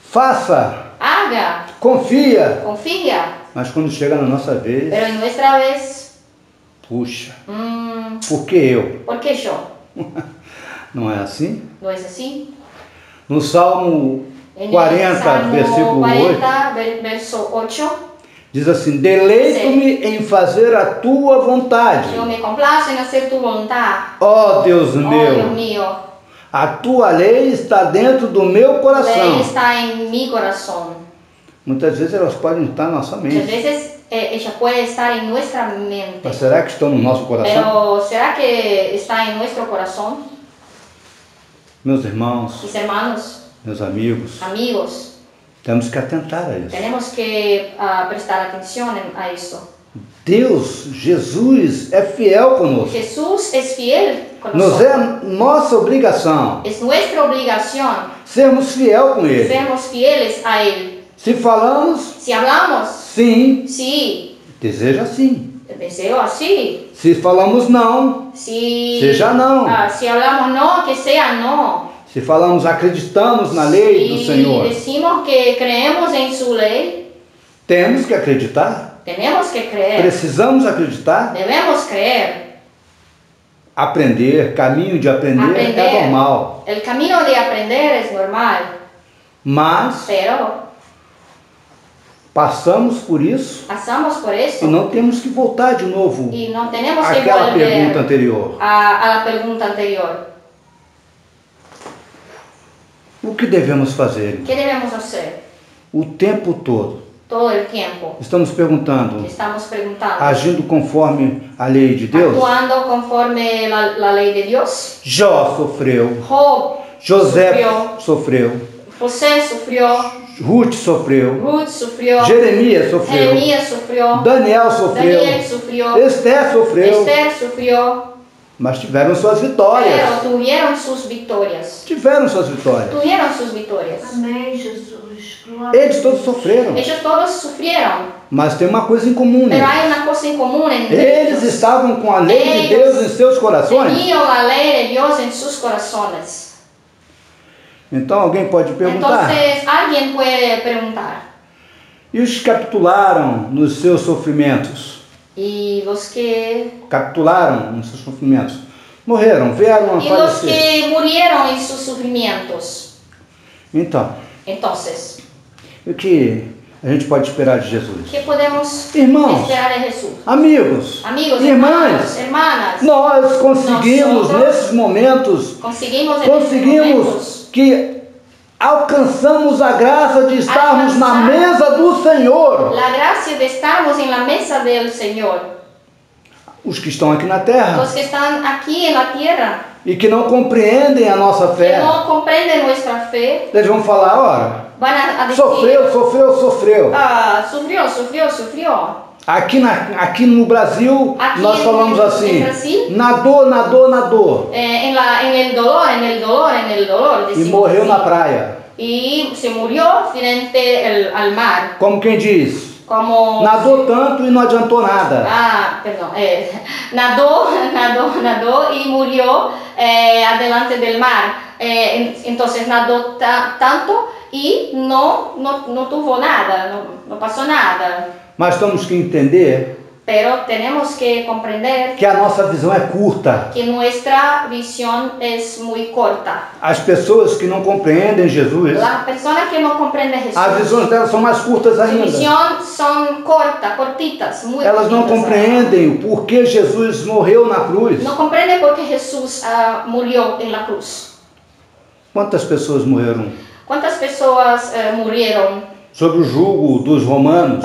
faça, haga, confia. confía. Mas quando chega na nossa vez, Pero en nuestra vez, puxa, por que eu? ¿por qué yo? Não é assim? ¿No es así? No Salmo En 40, el Salmo versículo 40, verso 8, diz assim, deleito-me em fazer a tua vontade. yo me complazo en hacer tu voluntad. Ó Deus Oh, Dios meu, mío, a tua lei está dentro do meu tu ley coração. está en mi corazón. Muitas vezes elas podem estar na nossa Muchas mente. veces ella puede estar en nuestra mente. Mas será que estão no nosso coração? Pero ¿será que está en nuestro corazón? Meus irmãos, Mis hermanos, meus amigos, amigos, temos que atentar a isso. tenemos que prestar atención a eso. Deus, Jesus, é fiel conosco. Jesús es fiel con Nos é nosotros. nossa obrigação Es nuestra obligación sermos fiel com Ele. sermos fieles a Él. Se falamos, Si hablamos, sim, sí, deseja sim. deseo así. Se falamos não, Si, seja não. si hablamos no, que sea no. Se falamos acreditamos na lei do Si Senhor, decimos que creemos en su ley, temos que acreditar, tenemos que creer. precisamos acreditar. Debemos creer. Aprender, caminho de aprender é Aprender. normal, El camino de aprender es normal, mas pero passamos por isso pasamos por e eso não temos que voltar de novo y no tenemos que àquela pergunta volver anterior. a la pregunta anterior. O que devemos fazer? ¿Qué debemos hacer? O tempo todo Todo el tiempo estamos perguntando, estamos preguntando, agindo conforme a lei de Deus? actuando conforme la ley de Dios. Jó sofreu, Job José sufrió, sofreu, José sufrió, Ruth sofreu, Ruth sufrió, Jeremias sofreu, Jeremías sufrió, Daniel sofreu, Daniel sufrió, Esther sofreu, Esther sufrió, mas tiveram suas vitórias. pero tuvieron sus victorias. Tiveram suas vitórias. Tuvieron sus victorias. Amém, Jesus. Glória. Eles todos sofreram, Ellos todos sufrieron, mas tem uma coisa em comum, pero né? hay una cosa en común en Eles ellos. estavam com a lei de Eles Deus em seus corações. Tenían la ley de Dios en sus corazones. Então alguém pode perguntar, Entonces alguien puede preguntar, e os que capitularam nos seus sofrimentos? ¿y los que, Capitularam nos seus sofrimentos? Morreram, vieram a y los falecer. que murieron en sus sufrimientos? Então, Entonces, o que a gente pode esperar de Jesus? ¿qué podemos Irmãos, esperar de Jesús? amigos, Amigos, irmãs, hermanos, hermanas, nós conseguimos Nós nesses momentos, conseguimos en estos momentos que alcançamos a graça de estarmos na mesa do Senhor. la gracia de estarmos en la mesa del Señor. Os que estão aqui na terra Los que están aquí en la tierra, e que não compreendem a nossa que fé, no comprenden nuestra fe, eles vão falar, ora, van a decir, sofreu. sufrió. Aqui no Brasil, Aqui nós falamos no assim, Brasil, nadou, En el dolor, e decimos morreu así. na praia. Y se murió frente al mar, Como quem diz, como... nadou tanto e não adiantou nada. Perdón, nadó y murió adelante del mar. Entonces nadó tanto y no tuvo nada, no pasó nada. Mas temos que entender Pero tenemos que comprender que a nossa visão é curta. que nuestra visión es muy corta. As pessoas que não compreendem Jesus, Las personas que no comprenden as Jesús, visões delas são mais curtas su ainda. visión son cortitas, muy Elas não cortitas. compreendem o porquê Jesus morreu na cruz. No comprenden por qué Jesús murió en la cruz. Quantas pessoas morreram ¿Cuántas personas murieron sob o jugo dos romanos,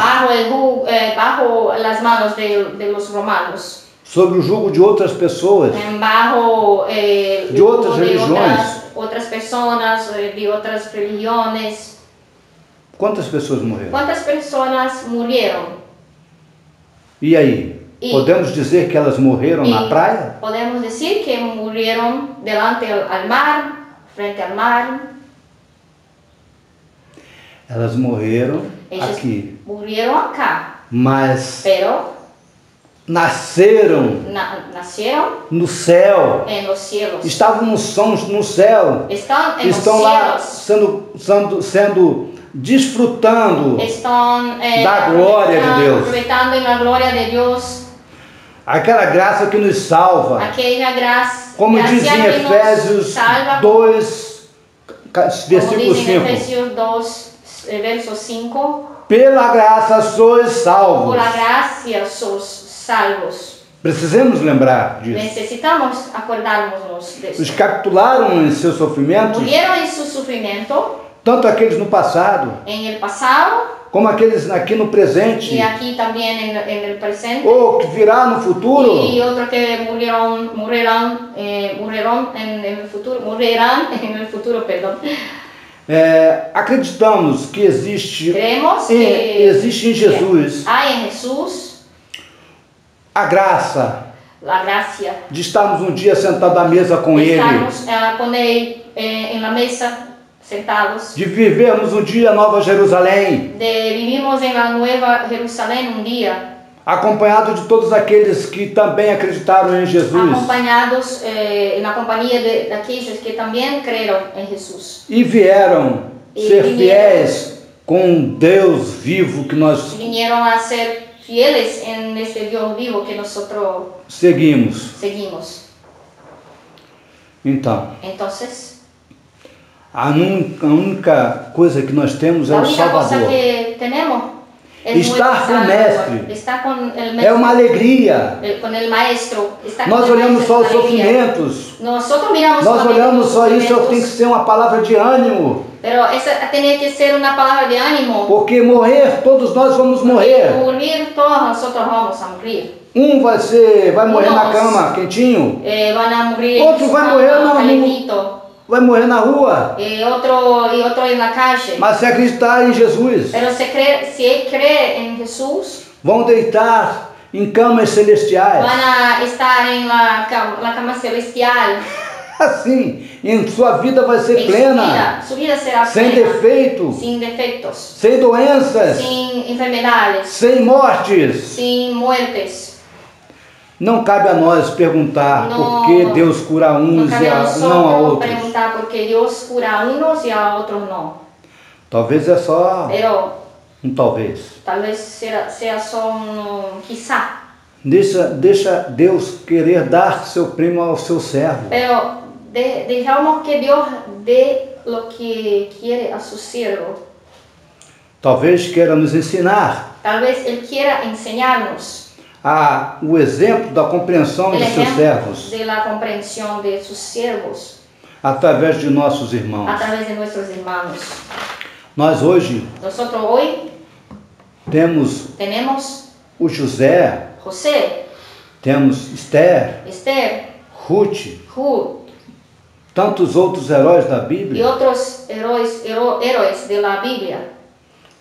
bajo las manos de los romanos? sob o jugo de outras pessoas, Bajo el De otras yugo religiones. otras personas, de otras religiones. quantas pessoas morreram? ¿Cuántas personas murieron? E aí? E- Podemos dizer que elas morreram Y na praia? podemos decir que murieron delante al mar, frente al mar. Elas morreram Ellos aqui, murieron acá, mas pero nasceram nacieron no céu. en los cielos. Estavam no céu. Están en los Estão lá cielos. sendo desfrutando Están da glória de Deus. aprovechando en la gloria de Dios. Aquela graça que nos salva. Aquella gracia, Como diz em que nos Efésios salva, 2, como versículo dice en 5. Efesios 2, verso 5, Pela graça sois salvos. por la gracia sos salvos. Precisamos lembrar disso. Necesitamos acordarnos de Os eso. capitularam em seus sofrimentos, Murieron en su sufrimiento tanto aqueles no passado, en el pasado como aqueles aqui no presente, y aquí también en el presente. ou que virá no futuro. Y otros que morirán en el futuro, perdón. Acreditamos que existe Creemos que em Jesus hay en Jesús a graça la gracia de estarmos um dia sentados à mesa com de Ele, estarnos con Él en la mesa sentados, de vivermos um dia a Nova Jerusalém, de vivimos en la nueva Jerusalén un día, acompanhado de todos aqueles que também acreditaram em Jesus acompañados en la compañía de aquellos que también creyeron en Jesús e vieram E ser vinieron. fiéis com Deus vivo que nós vinieron a ser fieles en este Dios vivo que nosotros seguimos. seguimos. Então, Entonces, a única coisa que nós temos é la o única cosa Salvador. que tenemos es Estar nuestro com o Salvador. Mestre. Estar con el É uma alegria. con el maestro. Estar Nós con el olhamos maestro só os es alegría. sofrimentos. Nosotros miramos Nós solamente olhamos los só isso, tem que sufrimientos, ser uma palavra de ânimo. pero esa tiene que ser una palabra de ánimo. Porque morrer, todos nós vamos morrer. Morir, todos nosotros vamos a morir. Um vai morrer na Uns. cama, quentinho. Van a morir Otro en va a su morir cama, no- calentito. Vai morrer na rua. Otro en la calle. Mas se acreditar em Jesus, Pero si él cree en Jesús, vão deitar em camas celestiais. van a estar en la cama celestial. Assim, em sua vida vai ser En plena, su vida será sem plena, defeito, sin defectos, sem doenças, sin enfermedades, sem mortes. sin muertes. Não cabe a nós perguntar No- por que Deus cura No uns cabe e a não a nosotros outros. preguntar por qué Dios cura a unos y a otros no. Talvez é só Pero talvez. tal vez sea solo quizá. Deixa Deus querer dar seu prêmio ao seu servo. Pero dejamos que Dios dé lo que quiere a su siervo. Talvez queira nos ensinar Tal vez Él quiera enseñarnos o exemplo da compreensão el de seus ejemplo servos de la comprensión de sus siervos através de nossos a irmãos. través de nuestros hermanos. Nós hoje Nosotros hoy temos tenemos o José, José, temos Esther, Esther, Ruth, Ruth tantos outros heróis da y Bíblia otros héroes de la Biblia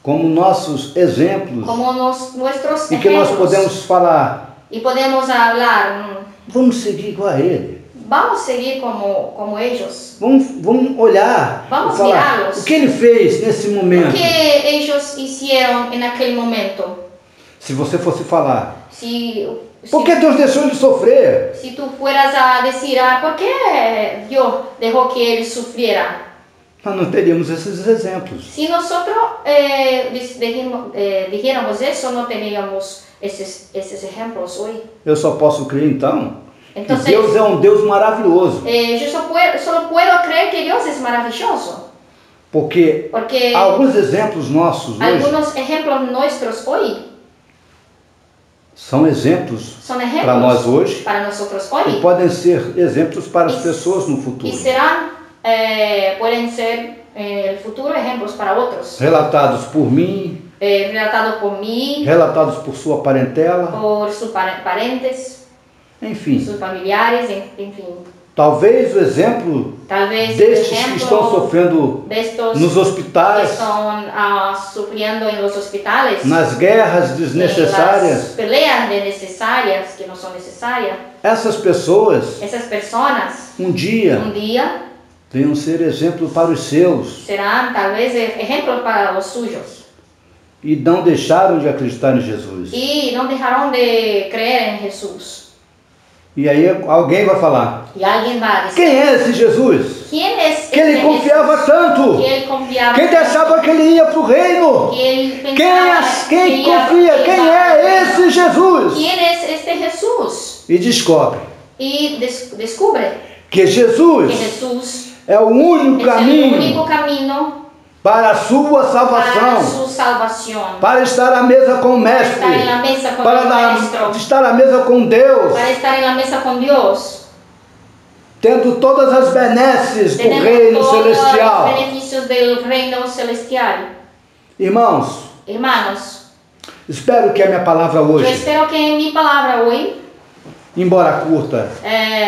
como nossos exemplos como nuestros e que nós ejemplos. podemos falar, Y podemos hablar, vamos seguir igual a ele. vamos a seguir como ellos. Vamos olhar Vamos e falar mirá-los. o que ele fez nesse momento. ¿Qué ellos hicieron en aquel momento? Se você fosse falar, Si por que Deus deixou ele sofrer? Si tú fueras a decir, ¿por qué Dios dejó que él sufriera? Nós não teríamos esses exemplos. Si nosotros dijéramos eso, no teníamos esos ejemplos hoy. Eu só posso crer então que Entonces, Deus é um Deus maravilhoso, yo solo puedo creer que Dios es maravilloso, porque porque alguns exemplos nossos hoje algunos ejemplos nuestros hoy são exemplos son ejemplos para nós hoje para nosotros e hoy podem ser exemplos para as Y- pessoas no futuro. y pueden ser en el futuro ejemplos para otros, Relatados por mim, relatados por mí, relatados por sua parentela, por sus parentes, enfim. sus familiares, en fin. Talvez o exemplo Tal vez el destes que ejemplo estão sofrendo de estos nos que hospitais, están sufriendo en los hospitales, nas guerras en las desnecessárias, peleas necesarias que no son necesarias. essas pessoas Esas personas um dia un día Venham ser exemplo para os seus. serán tal vez ejemplos para los suyos. E não deixaram de acreditar em Jesus. Y no dejaron de creer en Jesús. E aí alguém vai falar: Y alguien va a decir, quem é esse Jesus? ¿quién es Que ele este confiava Jesús? tanto. Que él confiaba Quem tanto, achava que ele ia para o reino? que él Quem pensaba confia? Quem é esse Jesus? ¿Quién es este Jesús? E descobre Y descubre que que Jesus Jesús é o único es el caminho único camino para a sua para salvação, su salvación, para estar à mesa com o Mestre, estar en la mesa con para el Maestro, estar à mesa com Deus, para estar en la mesa con Dios, tendo todas as benesses do teniendo reino todos los celestial. beneficios del reino celestial. Irmãos, Hermanos, espero que a minha palavra yo hoje, espero que mi palabra hoy embora curta,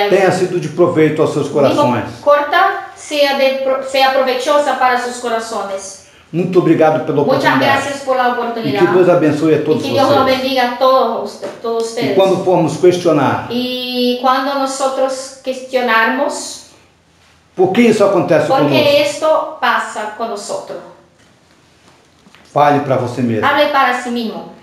tenha sido de proveito aos seus corações. corta sea provechosa para sus corazones. Muito obrigado pela Muchas oportunidade. gracias por la E oportunidad. que Deus abençoe a Y todos que Dios los vocês. bendiga a todos E ustedes. quando formos questionar Y cuando nosotros cuestionamos por que isso acontece por conosco, qué esto pasa con nosotros, fale para você mesmo. hable para sí mismo.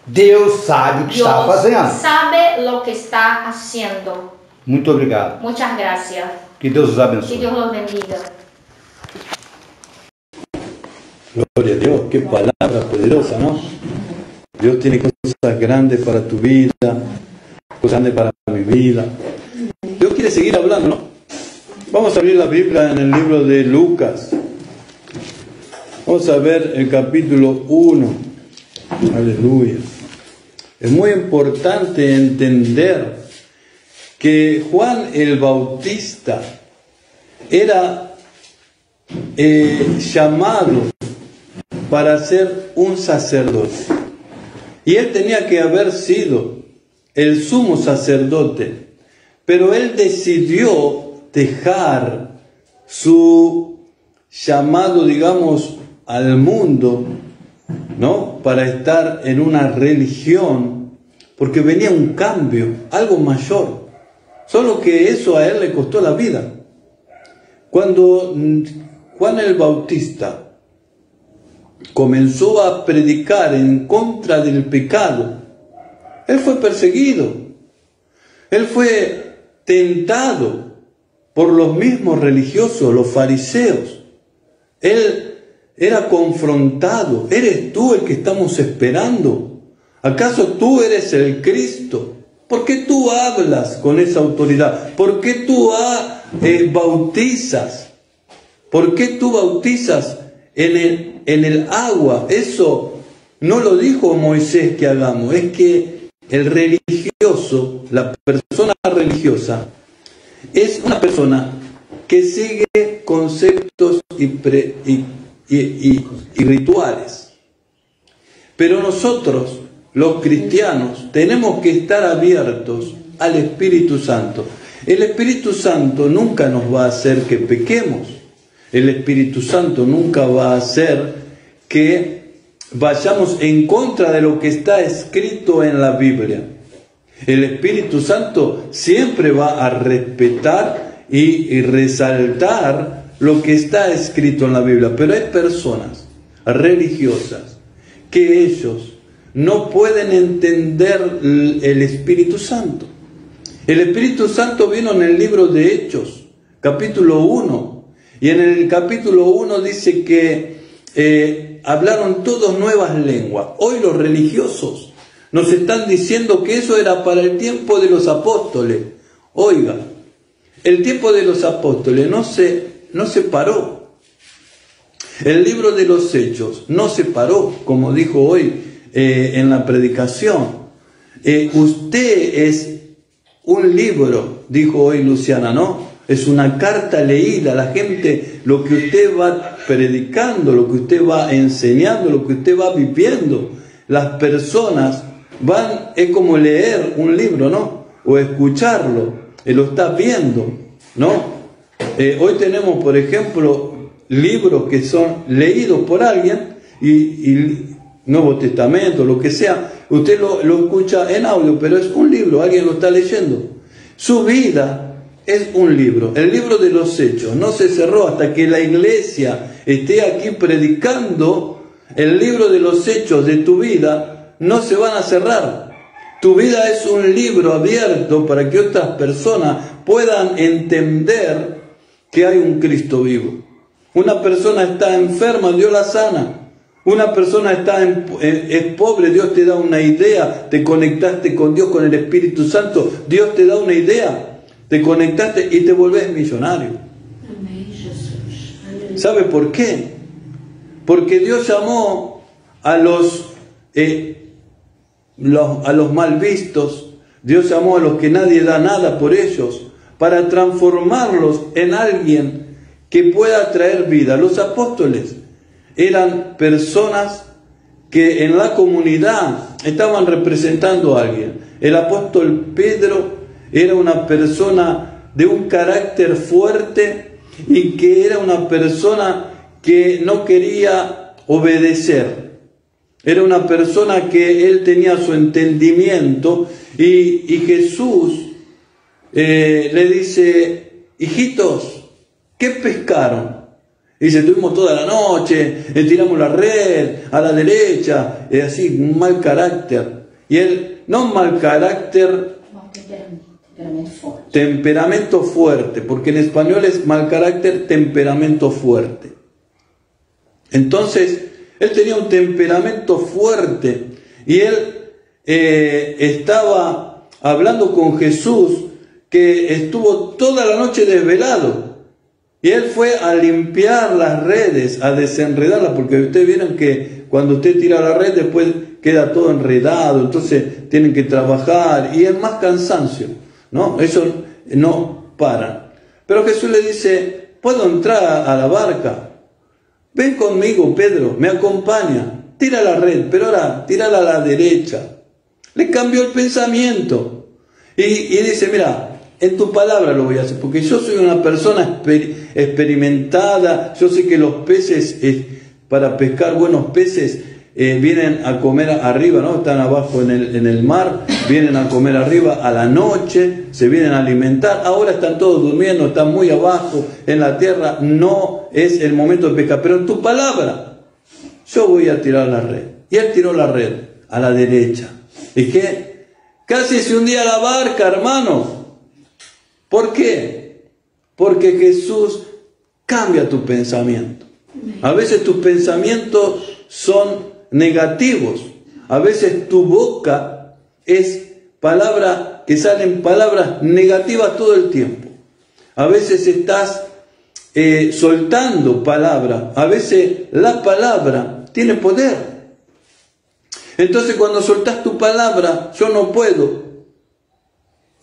Deus sabe o que está Dios fazendo. sabe lo que está haciendo. Muito obrigado. Muchas gracias. Que Deus os Que abençoe. Dios los bendiga. Gloria a Dios, qué palabra poderosa, ¿no? Dios tiene cosas grandes para tu vida, cosas grandes para mi vida. Dios quiere seguir hablando, ¿no? Vamos a abrir la Biblia en el libro de Lucas. Vamos a ver el capítulo 1. Aleluya. Es muy importante entender que Juan el Bautista era llamado para ser un sacerdote. Y él tenía que haber sido el sumo sacerdote, pero él decidió dejar su llamado, digamos, al mundo, ¿no? Para estar en una religión, porque venía un cambio, algo mayor. Solo que eso a él le costó la vida. Cuando Juan el Bautista comenzó a predicar en contra del pecado, él fue perseguido, él fue tentado por los mismos religiosos, los fariseos. Él era confrontado: ¿eres tú el que estamos esperando? ¿Acaso tú eres el Cristo? ¿Por qué tú hablas con esa autoridad? ¿Por qué tú bautizas? ¿Por qué tú bautizas en el agua? Eso no lo dijo Moisés que hagamos. Es que el religioso, la persona religiosa, es una persona que sigue conceptos y rituales. Pero nosotros, los cristianos, tenemos que estar abiertos al Espíritu Santo. El Espíritu Santo nunca nos va a hacer que pequemos. El Espíritu Santo nunca va a hacer que vayamos en contra de lo que está escrito en la Biblia. El Espíritu Santo siempre va a respetar y resaltar lo que está escrito en la Biblia. Pero hay personas religiosas que ellos no pueden entender el Espíritu Santo. El Espíritu Santo vino en el libro de Hechos, capítulo 1. Y en el capítulo 1 dice que hablaron todos nuevas lenguas. Hoy los religiosos nos están diciendo que eso era para el tiempo de los apóstoles. Oiga, el tiempo de los apóstoles no se paró. El libro de los Hechos no se paró, como dijo hoy en la predicación. Usted es un libro, dijo hoy Luciana, ¿no? Es una carta leída. La gente, lo que usted va predicando, lo que usted va enseñando, lo que usted va viviendo, las personas es como leer un libro, ¿no? O escucharlo, lo está viendo, ¿no? Hoy tenemos, por ejemplo, libros que son leídos por alguien y Nuevo Testamento, lo que sea, usted lo escucha en audio, pero es un libro, alguien lo está leyendo. Su vida es un libro, el libro de los Hechos. No se cerró hasta que la iglesia esté aquí predicando el libro de los Hechos de tu vida, no se van a cerrar. Tu vida es un libro abierto para que otras personas puedan entender que hay un Cristo vivo. Una persona está enferma, Dios la sana. Una persona es pobre, Dios te da una idea, te conectaste con Dios, con el Espíritu Santo, Dios te da una idea, te conectaste y te volvés millonario. Amém, Jesus. ¿Sabe por qué? Porque Dios llamó a los mal vistos, Dios llamó a los que nadie da nada por ellos, para transformarlos en alguien que pueda traer vida. Los apóstoles eran personas que en la comunidad estaban representando a alguien. El apóstol Pedro era una persona de un carácter fuerte y que era una persona que no quería obedecer. Era una persona que él tenía su entendimiento y Jesús le dice: hijitos, ¿qué pescaron? Y dice: tuvimos toda la noche, tiramos la red a la derecha, así, un mal carácter. Y él, no un mal carácter, temperamento fuerte, porque en español es mal carácter, temperamento fuerte. Entonces, él tenía un temperamento fuerte y él estaba hablando con Jesús, que estuvo toda la noche desvelado. Y él fue a limpiar las redes, a desenredarlas, porque ustedes vieron que cuando usted tira la red después queda todo enredado, entonces tienen que trabajar y es más cansancio, ¿no? Eso no para. Pero Jesús le dice: ¿puedo entrar a la barca? Ven conmigo, Pedro, me acompaña, tira la red, pero ahora tírala a la derecha. Le cambió el pensamiento y dice: mira, en tu palabra lo voy a hacer, porque yo soy una persona experimentada, yo sé que los peces, para pescar buenos peces, vienen a comer arriba, ¿no? Están abajo en el mar, vienen a comer arriba a la noche, se vienen a alimentar. Ahora están todos durmiendo, están muy abajo en la tierra, no es el momento de pescar. Pero en tu palabra, yo voy a tirar la red. Y él tiró la red a la derecha. ¿Y qué? Casi se hundía la barca, hermano. ¿Por qué? Porque Jesús cambia tu pensamiento. A veces tus pensamientos son negativos. A veces tu boca es palabra, que salen palabras negativas todo el tiempo. A veces estás soltando palabra. A veces la palabra tiene poder. Entonces cuando soltás tu palabra, yo no puedo.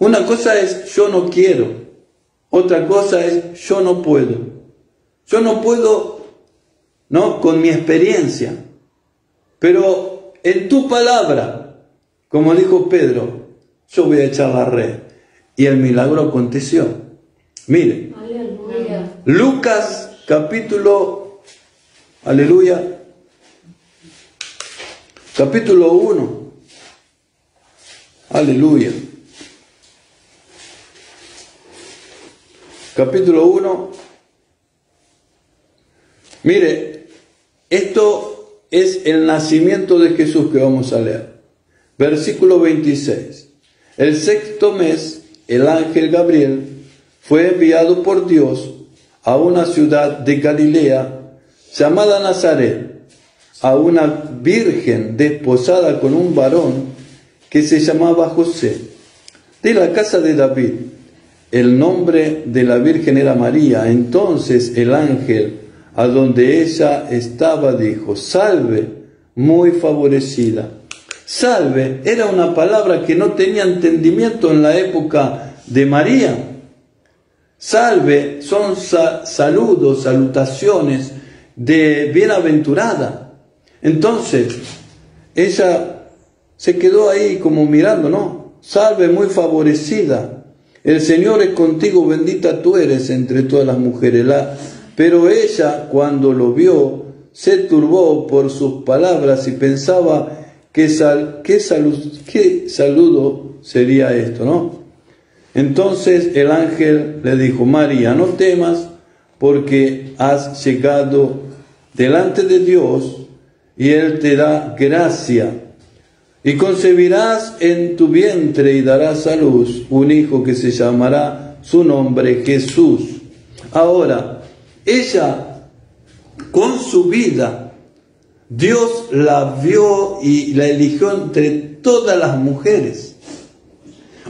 Una cosa es yo no quiero. Otra cosa es yo no puedo. Yo no puedo, ¿no? Con mi experiencia. Pero en tu palabra, como dijo Pedro, yo voy a echar la red. Y el milagro aconteció. Mire, Aleluya. Lucas capítulo, aleluya, capítulo 1. Aleluya. Capítulo 1. Mire, esto es el nacimiento de Jesús que vamos a leer. Versículo 26. El sexto mes, el ángel Gabriel fue enviado por Dios a una ciudad de Galilea llamada Nazaret, a una virgen desposada con un varón que se llamaba José, de la casa de David. El nombre de la virgen era María. Entonces el ángel, a donde ella estaba, dijo: salve, muy favorecida. Salve era una palabra que no tenía entendimiento en la época de María. Salve son saludos, salutaciones de bienaventurada. Entonces ella se quedó ahí como mirando, ¿no? Salve, muy favorecida. El Señor es contigo, bendita tú eres entre todas las mujeres. Pero ella, cuando lo vio, se turbó por sus palabras y pensaba qué saludo sería esto, ¿no? Entonces el ángel le dijo: María, no temas, porque has llegado delante de Dios, y Él te da gracia, y concebirás en tu vientre y darás a luz un hijo que se llamará su nombre Jesús. Ahora, ella, con su vida, Dios la vio y la eligió entre todas las mujeres.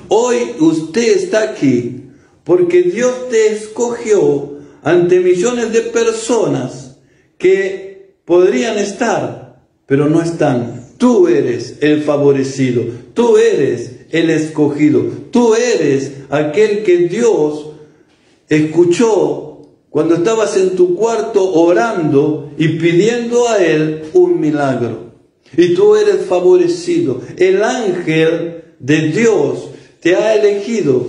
Hoy usted está aquí porque Dios te escogió ante millones de personas que podrían estar, pero no están. Tú eres el favorecido, tú eres el escogido, tú eres aquel que Dios escuchó cuando estabas en tu cuarto orando y pidiendo a Él un milagro. Y tú eres favorecido. El ángel de Dios te ha elegido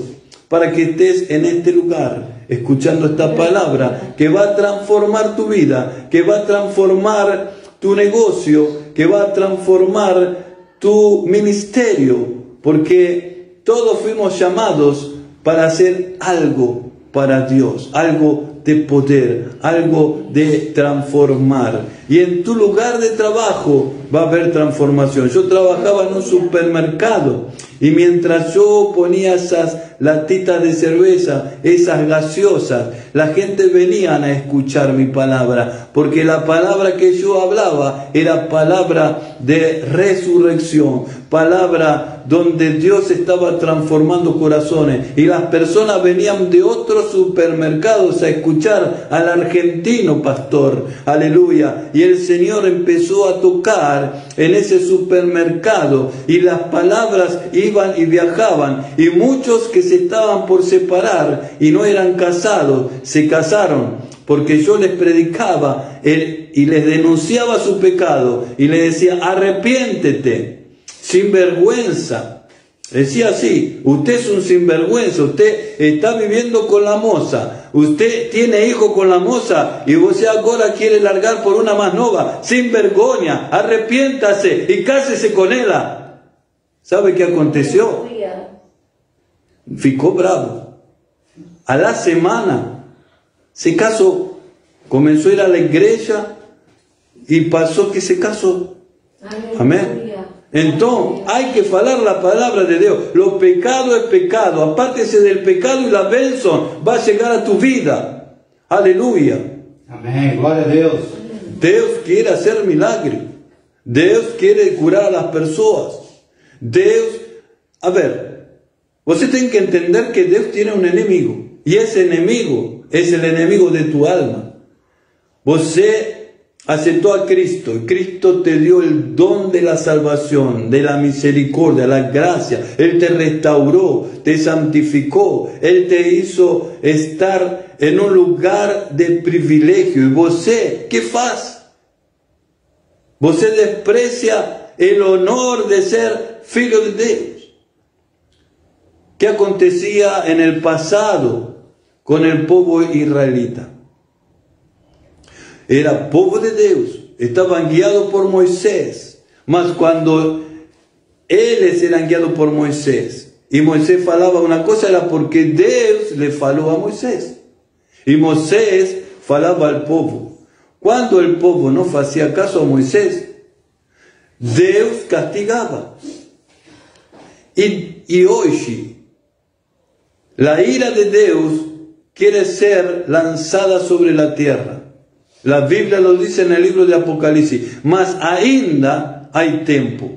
para que estés en este lugar, escuchando esta palabra que va a transformar tu vida, que va a transformar tu negocio, que va a transformar tu ministerio, porque todos fuimos llamados para hacer algo para Dios, algo de poder, algo de transformar. Y en tu lugar de trabajo va a haber transformación. Yo trabajaba en un supermercado y mientras yo ponía esas latitas de cerveza, esas gaseosas, la gente venía a escuchar mi palabra, porque la palabra que yo hablaba era palabra de resurrección, palabra donde Dios estaba transformando corazones, y las personas venían de otros supermercados a escuchar al argentino pastor, aleluya, y el Señor empezó a tocar en ese supermercado, y las palabras iban y viajaban, y muchos que se estaban por separar y no eran casados, se casaron, porque yo les predicaba y les denunciaba su pecado, y les decía: arrepiéntete, sinvergüenza. Decía así: usted es un sinvergüenza, usted está viviendo con la moza, usted tiene hijo con la moza y usted ahora quiere largar por una más nova, sin vergüenza, arrepiéntase y cásese con ella. ¿Sabe qué aconteció? Ficó bravo. A la semana se casó, comenzó a ir a la iglesia y pasó que se casó. Amén. Entonces hay que hablar la palabra de Dios. Lo pecado es pecado. Apártese del pecado y la bendición va a llegar a tu vida. Aleluya. Amén. Gloria a Dios. Dios quiere hacer milagros. Dios quiere curar a las personas. Dios, a ver, usted tiene que entender que Dios tiene un enemigo. Y ese enemigo es el enemigo de tu alma. Usted aceptó a Cristo, y Cristo te dio el don de la salvación, de la misericordia, la gracia. Él te restauró, te santificó, Él te hizo estar en un lugar de privilegio. Y você, ¿qué hace? Você desprecia el honor de ser hijo de Dios. ¿Qué acontecía en el pasado con el pueblo israelita? Era pueblo de Dios, estaban guiados por Moisés, mas cuando ellos eran guiados por Moisés, y Moisés falaba una cosa, era porque Dios le faló a Moisés, y Moisés falaba al pueblo. Cuando el pueblo no hacía caso a Moisés, Dios castigaba. Y hoy, la ira de Dios quiere ser lanzada sobre la tierra. La Biblia lo dice en el libro de Apocalipsis. Mas ainda hay tiempo.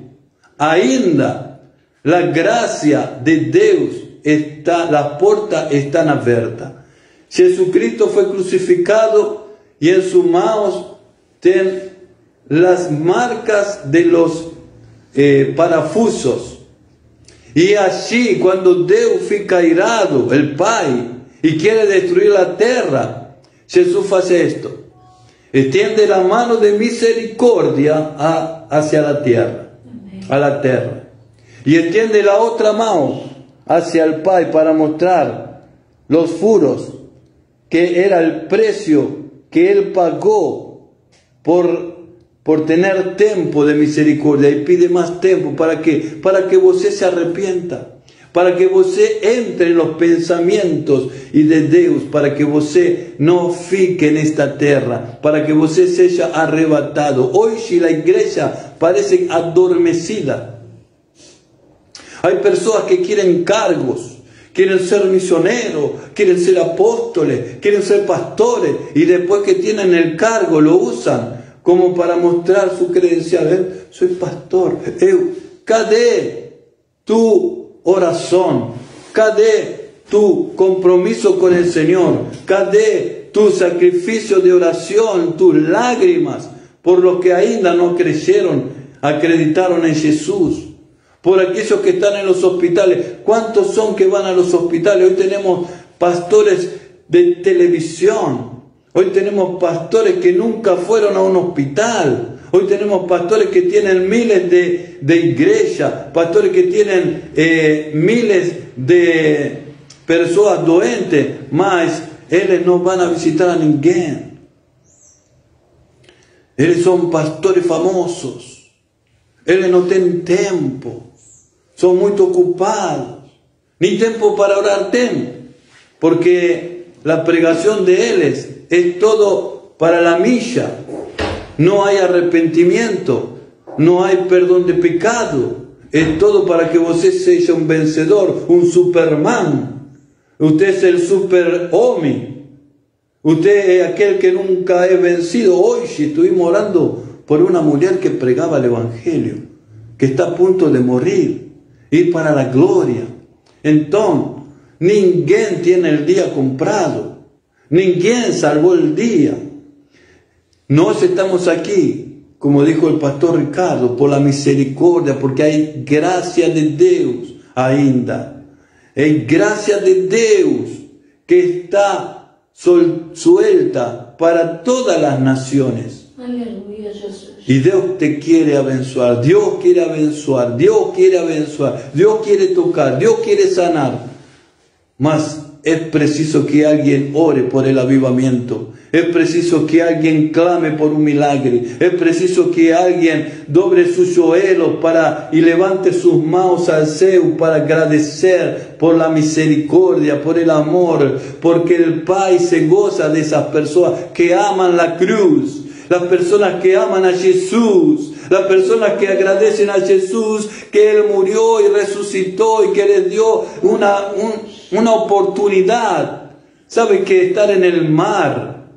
Ainda la gracia de Dios está, las puertas están abiertas. Jesucristo fue crucificado y en sus manos tiene las marcas de los parafusos. Y así, cuando Dios fica irado, el Pai, y quiere destruir la tierra, Jesús hace esto. Extiende la mano de misericordia hacia la tierra, a la tierra. Y extiende la otra mano hacia el Pai para mostrar los furos, que era el precio que Él pagó por tener tiempo de misericordia. Y pide más tiempo. ¿Para qué? Para que usted se arrepienta. para que você entre nos pensamentos e de Deus, para que você não fique nesta terra, para que você seja arrebatado. Hoje a igreja parece adormecida. Há pessoas que querem cargos, querem ser misioneros, querem ser apóstoles, querem ser pastores, y después que tienen el cargo lo usan como para mostrar su credencial. Soy pastor. ¿Cadê tu oración? ¿Cadê tu compromiso con el Señor? ¿Cadê tu sacrificio de oración, tus lágrimas por los que ainda no creyeron, acreditaron en Jesús? Por aquellos que están en los hospitales. ¿Cuántos son que van a los hospitales? Hoy tenemos pastores de televisión. Hoy tenemos pastores que nunca fueron a un hospital. Hoy tenemos pastores que tienen miles de iglesias. Pastores que tienen miles de personas doentes. Mas ellos no van a visitar a ninguém. Ellos son pastores famosos. Ellos no tienen tiempo. Son muy ocupados. Ni tiempo para orar tienen. Porque la pregación de ellos es todo para la milla. No hay arrepentimiento. No hay perdón de pecado. Es todo para que usted sea un vencedor, un Superman. Usted es el super-hombre. Usted es aquel que nunca es vencido. Hoy estuvimos orando por una mujer que pregaba el Evangelio, que está a punto de morir, ir para la gloria. Entonces, ninguém tiene el día comprado, ninguém salvó el día. Nos estamos aquí, como dijo el pastor Ricardo, por la misericordia, porque hay gracia de Dios ainda. Hay gracia de Dios que está suelta para todas las naciones. Aleluia, Jesus. Y Dios te quiere abençoar, Dios quiere abençoar, Dios quiere abençoar, Dios quiere tocar, Dios quiere sanar. Mas es preciso que alguien ore por el avivamiento. Es preciso que alguien clame por un milagro. Es preciso que alguien doble sus joelhos y levante sus manos al cielo para agradecer por la misericordia, por el amor, porque el Padre se goza de esas personas que aman la cruz. Las personas que aman a Jesús, las personas que agradecen a Jesús que Él murió y resucitó y que les dio una oportunidad. ¿Sabe que estar en el mar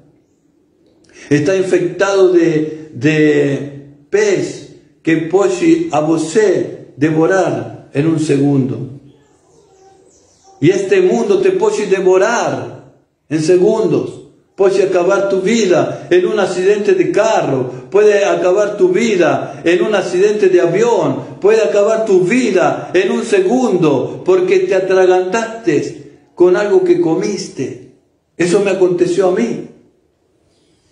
está infectado de pez que puede a você devorar en un segundo? Y este mundo te puede devorar en segundos. Puede acabar tu vida en un accidente de carro, puede acabar tu vida en un accidente de avión, puede acabar tu vida en un segundo porque te atragantaste con algo que comiste. Eso me aconteció a mí.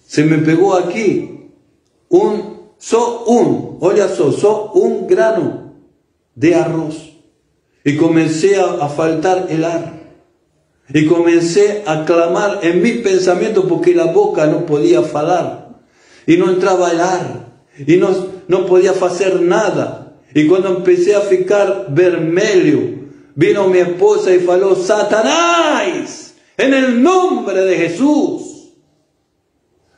Se me pegó aquí un grano de arroz y comencé a faltar el aire. Y comencé a clamar en mi pensamiento porque la boca no podía hablar. Y no entraba el aire. Y no podía hacer nada. Y cuando empecé a ficar vermelho, vino mi esposa y faló: Satanás, en el nombre de Jesús.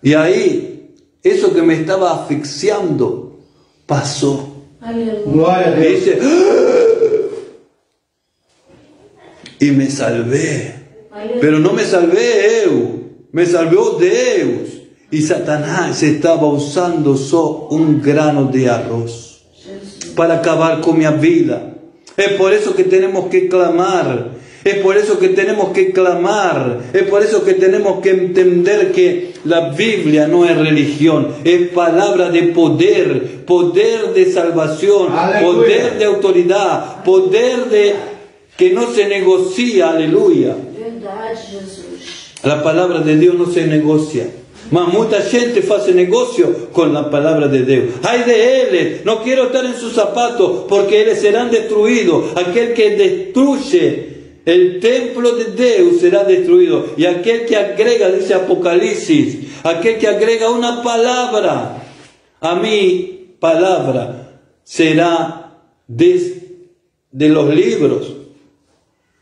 Y ahí, eso que me estaba asfixiando, pasó. Aleluya. Y dice, y me salvé. Pero no me salvé yo, me salvó Dios. Y Satanás estaba usando solo un grano de arroz para acabar con mi vida. Es por eso que tenemos que clamar. Es por eso que tenemos que clamar. Es por eso que tenemos que entender que la Biblia no es religión. Es palabra de poder. Poder de salvación. Aleluya. Poder de autoridad. Poder de que no se negocia. Aleluya. Verdade, Jesus. La palabra de Dios no se negocia. Mas mucha gente hace negocio con la palabra de Dios. Ay de ellos, no quiero estar en sus zapatos, porque ellos serán destruidos. Aquel que destruye el templo de Dios será destruido. Y aquel que agrega, dice Apocalipsis, aquel que agrega una palabra a mi palabra será de los libros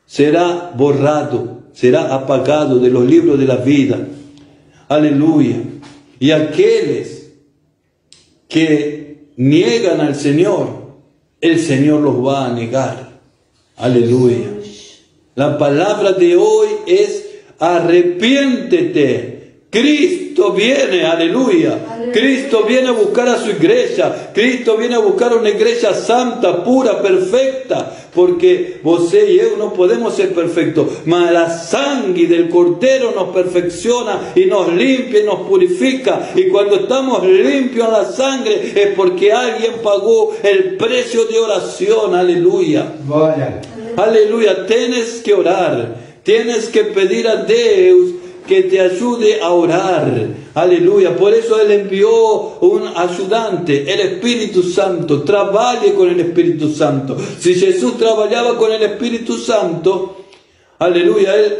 será borrado, será apagado de los libros de la vida. Aleluya. Y aquellos que niegan al Señor, el Señor los va a negar. Aleluya. La palabra de hoy es arrepiéntete. Cristo viene, aleluya. Cristo viene a buscar a su iglesia. Cristo viene a buscar una iglesia santa, pura, perfecta. Porque vos y yo no podemos ser perfectos. Mas la sangre del Cordero nos perfecciona y nos limpia y nos purifica. Y cuando estamos limpios en la sangre es porque alguien pagó el precio de oración. Aleluya. Aleluya. Tienes que orar. Tienes que pedir a Dios que te ayude a orar. Aleluya. Por eso Él envió un ayudante, el Espíritu Santo. Trabaje con el Espíritu Santo. Si Jesús trabajaba con el Espíritu Santo, aleluya, Él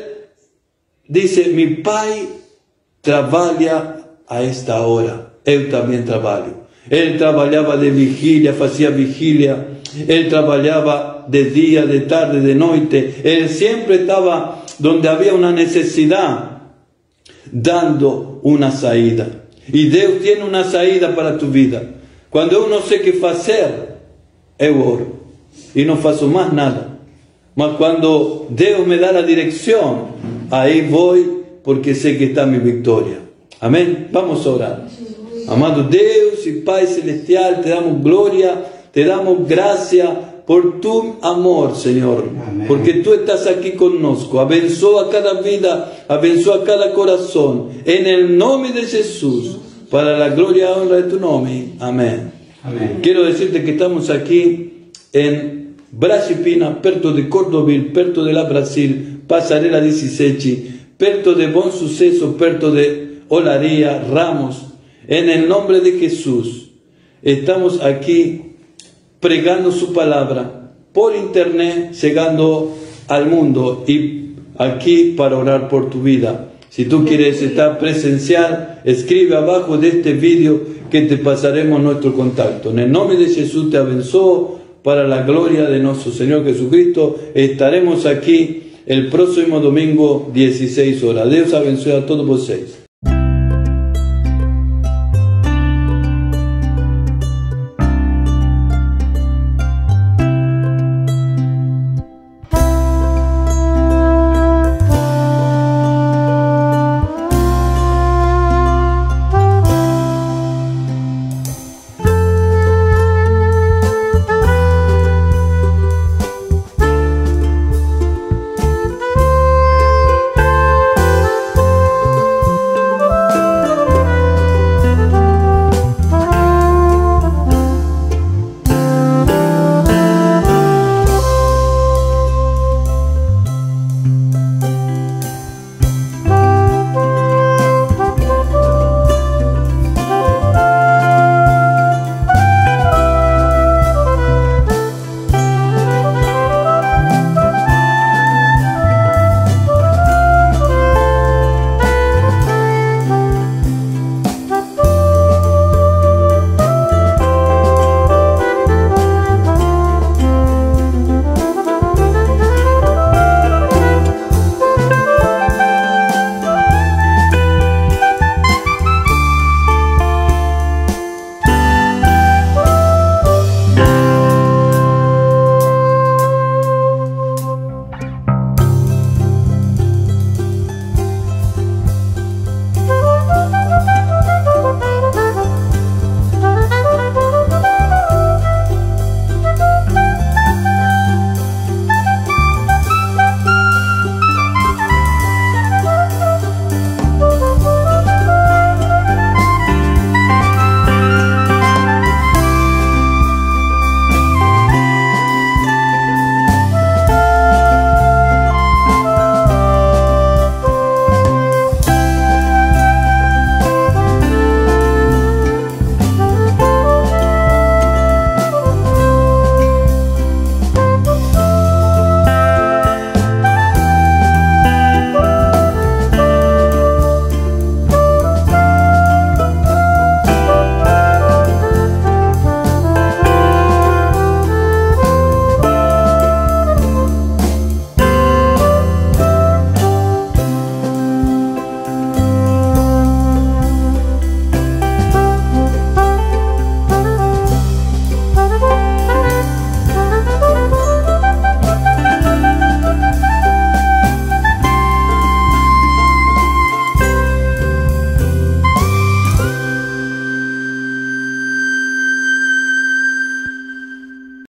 dice, mi Pai trabaja a esta hora. Yo también trabajo. Él trabajaba de vigilia, hacía vigilia. Él trabajaba de día, de tarde, de noche. Él siempre estaba donde había una necesidad, dando una salida. Y Dios tiene una salida para tu vida. Cuando yo no sé qué hacer, yo oro y no faço más nada. Mas cuando Dios me da la dirección, ahí voy, porque sé que está mi victoria. Amén. Vamos a orar. Amado Dios y Pai Celestial, te damos gloria, te damos gracia por tu amor, Señor. Amén. Porque tú estás aquí con nosotros. Abençoa a cada vida, abençoa a cada corazón. En el nombre de Jesús, para la gloria y honra de tu nombre. Amén. Amén. Quiero decirte que estamos aquí en Brasipina, perto de Cordovil, perto de la Brasil, Pasarela 17, perto de Bom Suceso, perto de Olaria, Ramos. En el nombre de Jesús, estamos aquí pregando su palabra por internet, llegando al mundo y aquí para orar por tu vida. Si tú quieres estar presencial, escribe abajo de este vídeo que te pasaremos nuestro contacto. En el nombre de Jesús te abençoo para la gloria de nuestro Señor Jesucristo. Estaremos aquí el próximo domingo 16 horas. Dios abençoe a todos vosotros.